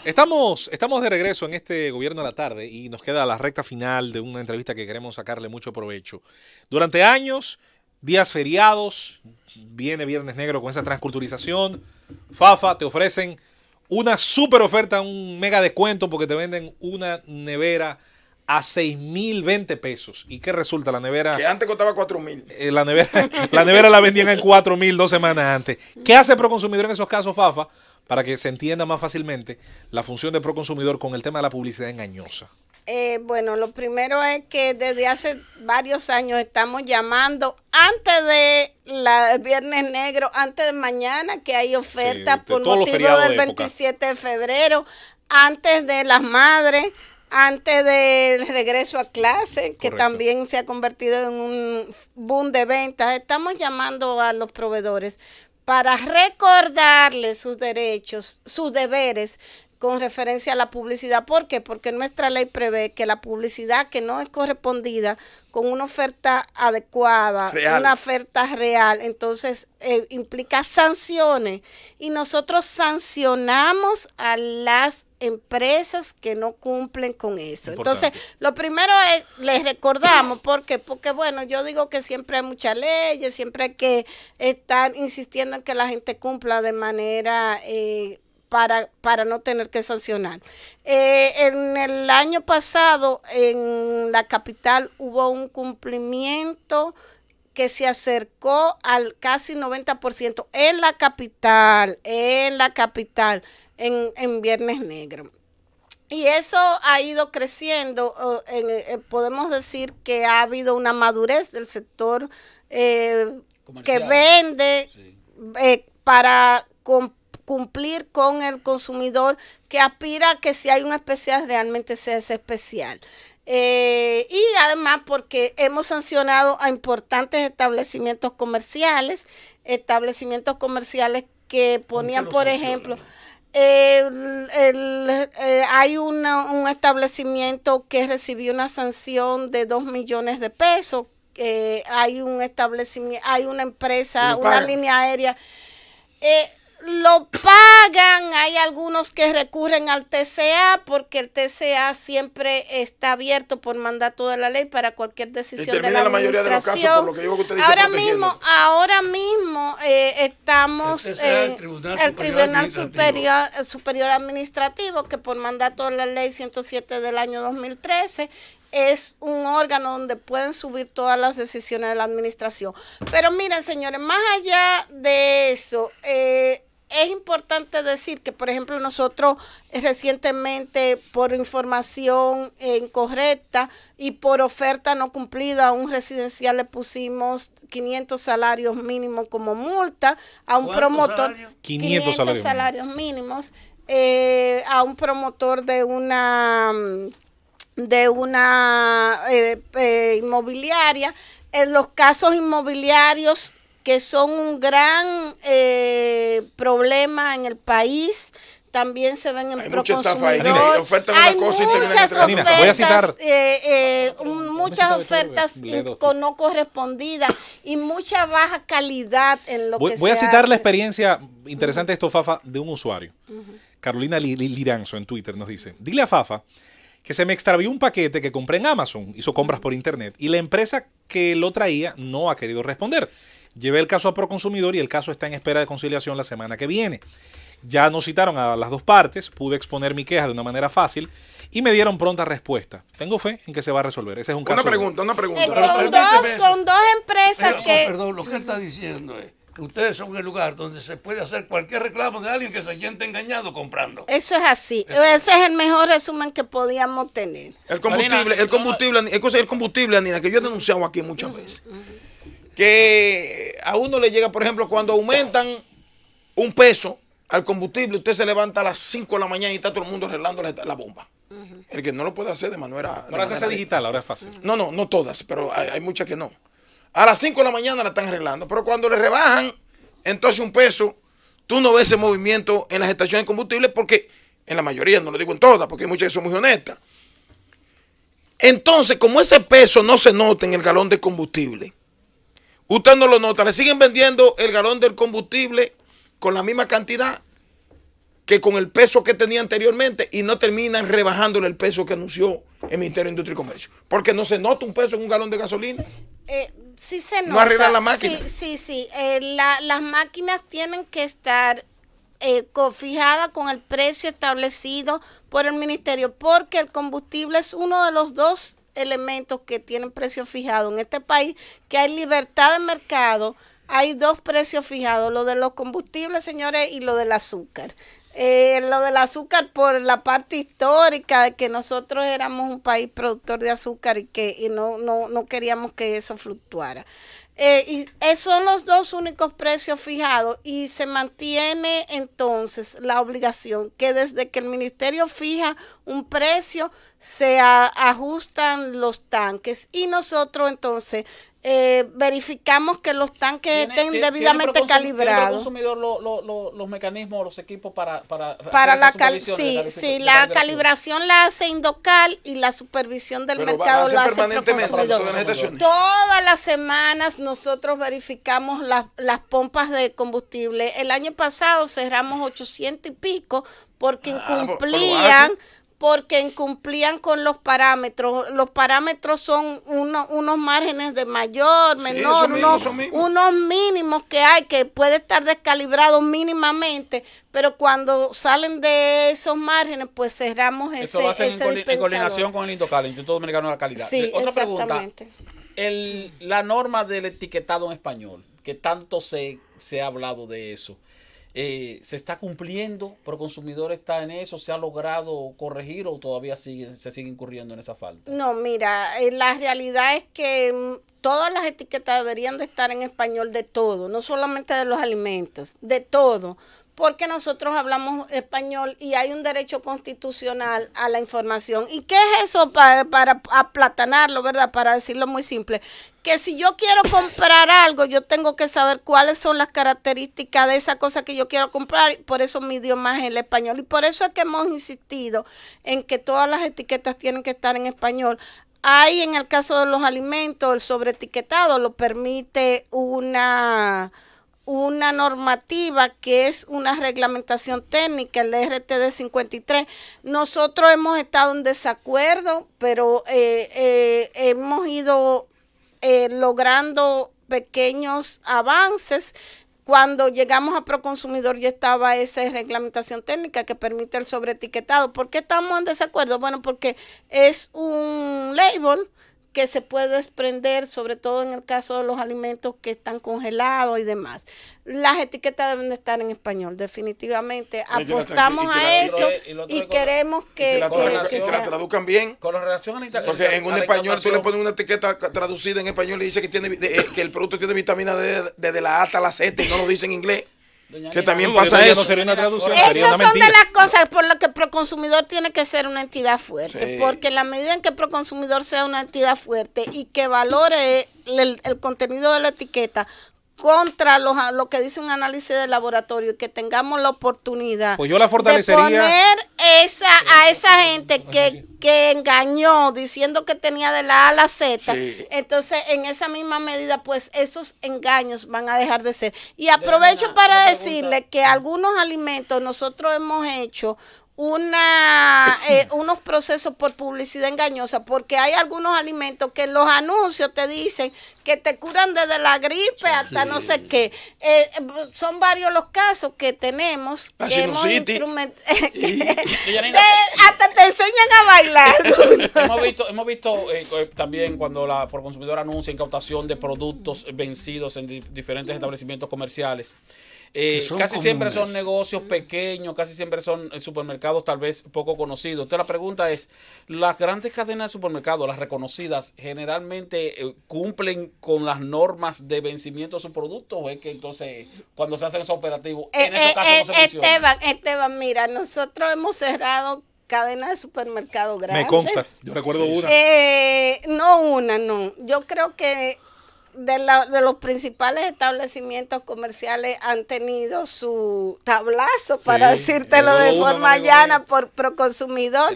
Estamos de regreso en este gobierno de la tarde y nos queda la recta final de una entrevista que queremos sacarle mucho provecho. Durante años, días feriados, viene Viernes Negro con esa transculturización. Fafa, te ofrecen una super oferta, un mega descuento porque te venden una nevera a 6,020 pesos. ¿Y qué resulta? La nevera... Que antes costaba 4,000. La nevera la vendían en 4,000 2 semanas antes. ¿Qué hace Proconsumidor en esos casos, Fafa? Para que se entienda más fácilmente la función de Proconsumidor con el tema de la publicidad engañosa. Bueno, lo primero es que desde hace varios años estamos llamando antes de el Viernes Negro, antes de mañana, que hay ofertas por motivo del 27 de febrero, antes de las madres, antes del regreso a clase, que también se ha convertido en un boom de ventas. Estamos llamando a los proveedores para recordarles sus derechos, sus deberes con referencia a la publicidad. ¿Por qué? Porque nuestra ley prevé que la publicidad que no es correspondida con una oferta adecuada, una oferta real, entonces implica sanciones. Y nosotros sancionamos a las empresas que no cumplen con eso. Importante. Entonces, lo primero es, les recordamos, ¿por qué? Porque, bueno, yo digo que siempre hay muchas leyes, siempre hay que estar insistiendo en que la gente cumpla de manera... para no tener que sancionar. En el año pasado, en la capital, hubo un cumplimiento que se acercó al casi 90% en la capital, en Viernes Negro. Y eso ha ido creciendo. Podemos decir que ha habido una madurez del sector que vende para cumplir con el consumidor, que aspira a que si hay un especial realmente sea ese especial. Y además porque hemos sancionado a importantes establecimientos comerciales que ponían, por ejemplo, hay un establecimiento que recibió una sanción de 2 millones de pesos. Hay un establecimiento, hay una empresa, una línea aérea. lo pagan, hay algunos que recurren al TCA porque el TCA siempre está abierto por mandato de la ley para cualquier decisión de la la mayoría de los casos, por lo que yo que usted dice, ahora mismo estamos el Tribunal Superior Administrativo, que por mandato de la ley 107 del año 2013 es un órgano donde pueden subir todas las decisiones de la administración. Pero miren, señores, más allá de eso, es importante decir que, por ejemplo, nosotros recientemente, por información incorrecta y por oferta no cumplida a un residencial, le pusimos 500 salarios mínimos como multa a un promotor. 500 salarios mínimos a un promotor de una inmobiliaria. En los casos inmobiliarios, que son un gran problema en el país, también se ven en Proconsumidor. Hay muchas ofertas no correspondidas y mucha baja calidad en lo que se hace. Voy a citar la experiencia interesante de esto, Fafa, de un usuario. Carolina Liranzo en Twitter nos dice: dile a Fafa que se me extravió un paquete que compré en Amazon, hizo compras por internet, y la empresa que lo traía no ha querido responder. Llevé el caso a Proconsumidor y el caso está en espera de conciliación la semana que viene. Ya nos citaron a las dos partes, pude exponer mi queja de una manera fácil y me dieron pronta respuesta. Tengo fe en que se va a resolver. Ese es un caso. Una pregunta. Con dos empresas Perdón, lo que él está diciendo es que ustedes son el lugar donde se puede hacer cualquier reclamo de alguien que se siente engañado comprando. Eso es así. Ese es el mejor resumen que podíamos tener. El combustible, Anina, que yo he denunciado aquí muchas veces. Que a uno le llega, por ejemplo, cuando aumentan $1 al combustible, usted se levanta a las 5 de la mañana y está todo el mundo arreglando la bomba. El que no lo puede hacer de manera... Ahora se hace digital, ahora es fácil. No todas, pero hay muchas que no. A las 5 de la mañana la están arreglando, pero cuando le rebajan entonces $1, tú no ves ese movimiento en las estaciones de combustible, porque en la mayoría, no lo digo en todas, porque hay muchas que son muy honestas. Entonces, como ese peso no se nota en el galón de combustible, usted no lo nota, le siguen vendiendo el galón del combustible con la misma cantidad que con el peso que tenía anteriormente y no terminan rebajándole el peso que anunció el Ministerio de Industria y Comercio. Porque no se nota $1 en un galón de gasolina. Sí se nota. No arreglan la máquina. Sí. Las máquinas tienen que estar fijadas con el precio establecido por el ministerio, porque el combustible es uno de los dos elementos que tienen precio fijado en este país, que hay libertad de mercado. Hay dos precios fijados, lo de los combustibles, señores, y lo del azúcar. Lo del azúcar por la parte histórica de que nosotros éramos un país productor de azúcar y no queríamos que eso fluctuara. Y son los dos únicos precios fijados y se mantiene entonces la obligación que desde que el ministerio fija un precio se ajustan los tanques y nosotros entonces verificamos que los tanques estén debidamente calibrados. ¿Tiene el consumidor los mecanismos, los equipos para la calibración la hace Indocal y la supervisión del mercado la hace Proconsumidor. Todas las semanas nosotros verificamos las pompas de combustible. El año pasado cerramos 800 y pico porque incumplían con los parámetros. Los parámetros son unos márgenes de mayor, menor, unos mínimos que hay, que puede estar descalibrado mínimamente, pero cuando salen de esos márgenes, pues cerramos eso lo hacen en coordinación con el Indocal, el Instituto Dominicano de la Calidad. Sí, otra exactamente. Pregunta, la norma del etiquetado en español, que tanto se ha hablado de eso, ¿se está cumpliendo? ¿Proconsumidor está en eso? ¿Se ha logrado corregir o todavía se sigue incurriendo en esa falta? No, mira, la realidad es que todas las etiquetas deberían de estar en español de todo, no solamente de los alimentos, de todo, porque nosotros hablamos español y hay un derecho constitucional a la información. ¿Y qué es eso para aplatanarlo, verdad? Para decirlo muy simple, que si yo quiero comprar algo, yo tengo que saber cuáles son las características de esa cosa que yo quiero comprar, por eso mi idioma es el español. Y por eso es que hemos insistido en que todas las etiquetas tienen que estar en español. Hay, en el caso de los alimentos, el sobreetiquetado lo permite una una normativa que es una reglamentación técnica, el RTD 53. Nosotros hemos estado en desacuerdo, pero hemos ido logrando pequeños avances. Cuando llegamos a Proconsumidor ya estaba esa reglamentación técnica que permite el sobreetiquetado. ¿Por qué estamos en desacuerdo? Bueno, porque es un label que se puede desprender, sobre todo en el caso de los alimentos que están congelados y demás. Las etiquetas deben de estar en español, definitivamente. Apostamos a eso y queremos que la traduzcan bien. Con la relación a la Porque en un español tú le pones una etiqueta traducida en español y dice que que el producto tiene vitamina D desde la A hasta la Z y no lo dice en inglés. Que también pasa eso. No sería una traducción, esas sería una son mentira. de las cosas por las que Proconsumidor tiene que ser una entidad fuerte, Sí. porque en la medida en que Proconsumidor sea una entidad fuerte y que valore el contenido de la etiqueta contra lo que dice un análisis de laboratorio y que tengamos la oportunidad Pues yo la fortalecería. de poner a esa gente que engañó diciendo que tenía de la A a la Z, Sí. entonces en esa misma medida pues esos engaños van a dejar de ser. Y aprovecho para decirle que algunos alimentos nosotros hemos hecho unos procesos por publicidad engañosa, porque hay algunos alimentos que en los anuncios te dicen que te curan desde la gripe hasta no sé qué. Son varios los casos que tenemos La que hemos sinusitis. hasta te enseñan a bailar. hemos visto también cuando la Proconsumidor anuncia incautación de productos vencidos en diferentes establecimientos comerciales. Casi siempre son negocios pequeños, casi siempre son supermercados tal vez poco conocidos. Entonces la pregunta es, ¿las grandes cadenas de supermercados, las reconocidas, generalmente cumplen con las normas de vencimiento de sus productos? ¿O es que entonces cuando se hacen esos operativos, en esos casos no se menciona? Esteban, mira, nosotros hemos cerrado cadenas de supermercados grandes. Me consta, yo recuerdo una. No. Yo creo que de los principales establecimientos comerciales han tenido su tablazo, para decírtelo de forma llana, por Proconsumidor,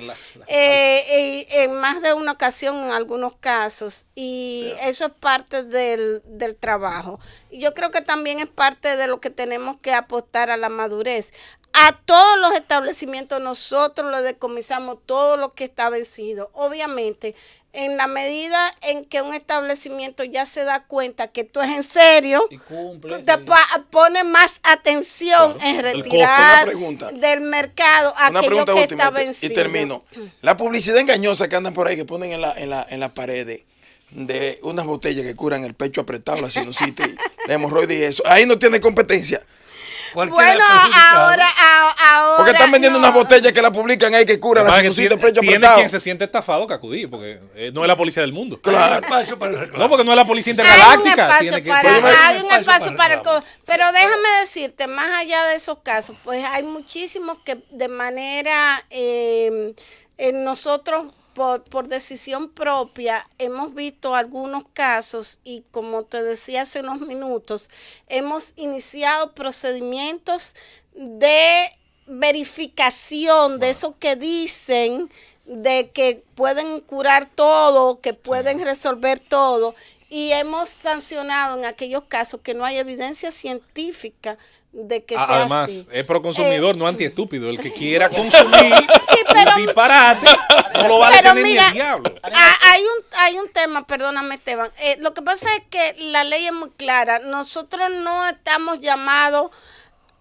en más de una ocasión en algunos casos, y eso es parte del trabajo. Y yo creo que también es parte de lo que tenemos que apostar a la madurez. A todos los establecimientos nosotros le decomisamos todo lo que está vencido. Obviamente, en la medida en que un establecimiento ya se da cuenta que esto es en serio, Y cumple, te sí. pone más atención en Una retirar pregunta. del mercado Una aquello pregunta que última está vencido. y termino. La publicidad engañosa que andan por ahí, que ponen en las paredes de unas botellas que curan el pecho apretado, la sinusitis, la hemorroides y eso, ahí no tiene competencia. Bueno, ahora Porque están vendiendo no. unas botellas que la publican ahí que curan la sinusitis, el pecho Tiene apretado. quien se siente estafado que acudir, porque no es la policía del mundo. Claro. No, porque no es la policía Hay un intergaláctica. espacio Tiene que hay un espacio para el reclamo. pero déjame decirte, más allá de esos casos, pues hay muchísimos que de manera nosotros por decisión propia hemos visto algunos casos y, como te decía hace unos minutos, hemos iniciado procedimientos de verificación de eso que dicen de que pueden curar todo, que pueden resolver todo, y hemos sancionado en aquellos casos que no hay evidencia científica de que sea Además, así. es pro consumidor, no antiestúpido. El que quiera consumir pero- un disparate no lo va a pero detener ni mira, el diablo. Hay un tema, perdóname, Esteban. Lo que pasa es que la ley es muy clara. Nosotros no estamos llamados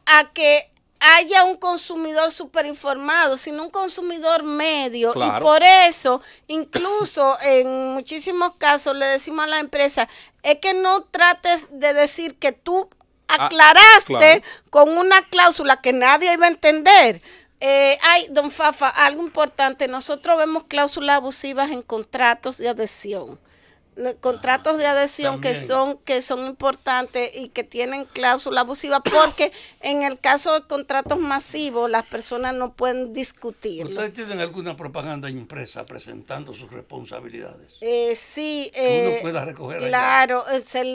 a que haya un consumidor súper informado, sino un consumidor medio. Claro. Y por eso, incluso en muchísimos casos, le decimos a la empresa, es que no trates de decir que tú aclaraste claro. con una cláusula que nadie iba a entender. Don Fafa, algo importante, nosotros vemos cláusulas abusivas en contratos de adhesión. Contratos de adhesión que son importantes y que tienen cláusula abusiva, porque en el caso de contratos masivos las personas no pueden discutirlo. ¿Ustedes tienen alguna propaganda impresa presentando sus responsabilidades? Sí, Que uno pueda recoger allá. claro,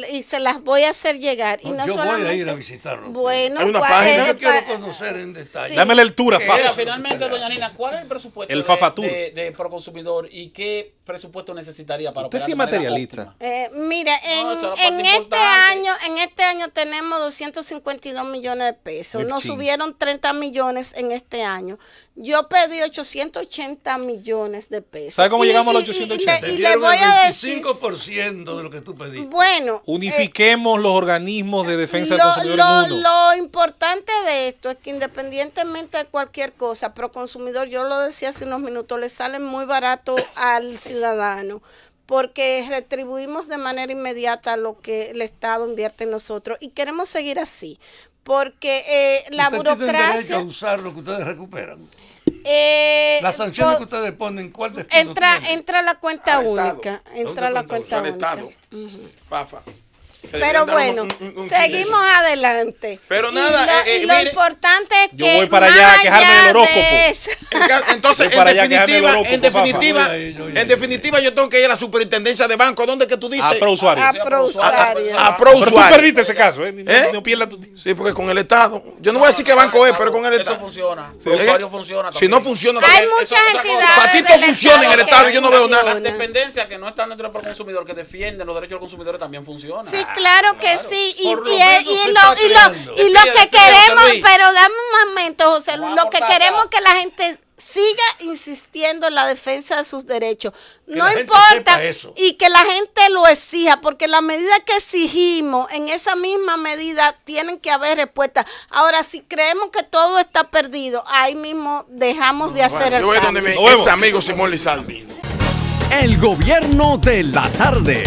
y se las voy a hacer llegar. Y no Yo voy solamente, a ir a visitarlo. Bueno, Hay una ¿cuál página. es? Yo quiero conocer en detalle. Sí. Dame lectura, ¿Qué Fafa. Mira, eso? finalmente, doña Nina, ¿cuál es el presupuesto El Fafatur. de Proconsumidor y qué presupuesto necesitaría para Usted operar sí de manera materialista. especialista. Mira, No, esa es la en parte importante. este año tenemos 252 millones de pesos. Muy Nos ching. subieron 30 millones en este año. Yo pedí 880 millones de pesos. ¿Sabe cómo llegamos a los y 880? le- y le voy a decir, 25% de lo que tú pediste. bueno, Unifiquemos los organismos de defensa del consumidor en uno. lo importante de esto es que independientemente de cualquier cosa, Proconsumidor, yo lo decía hace unos minutos, le sale muy barato al ciudadano, porque retribuimos de manera inmediata lo que el Estado invierte en nosotros y queremos seguir así, porque la Usted tiene derecho a burocracia... usar lo que ustedes recuperan. Las po- sanciones que ustedes ponen, ¿cuál destino tiene? entra la cuenta Al Estado. única, entra la cuenta al única. Estado. Fafa. Que Pero deberían dar bueno, un seguimos adelante. Pero Y nada, lo mire, importante es yo que voy para más allá a quejarme allá del horóscopo. de eso- Entonces, Voy para allá a quejarme del en horóscopo, definitiva, Fafa. Oye. en definitiva, yo tengo que ir a la superintendencia de banco. ¿Dónde es que tú dices? A pro usuario. a prousuario. A pro Pero tú usuario. perdiste ese caso, ¿eh? No pierdas tu tiempo. Sí, porque con el Estado. Yo no voy a decir qué banco es, pero con el Eso Estado. funciona. Sí. El usuario funciona Si no también. funciona, Hay también. muchas Eso es otra cosa. entidades Patito del funciona en el Estado, yo no veo nada. Las funcionan. dependencias que no están dentro del consumidor, que defienden los derechos de los consumidores, también funcionan. Sí, claro que sí. Y, Por lo y- menos y se lo, está y lo- creando. y lo que Despídete, queremos, Luis. pero dame un momento, José Luis, Vamos a lo que cortar queremos acá. es que la gente siga insistiendo en la defensa de sus derechos. No la gente importa, sepa eso. y que la gente lo exija, porque la medida que exigimos, en esa misma medida tienen que haber respuestas. Ahora, si creemos que todo está perdido, ahí mismo dejamos de hacer Yo el voy donde cambio. mi Nos vemos. ex amigo Simón Lizaldo. El gobierno de la tarde.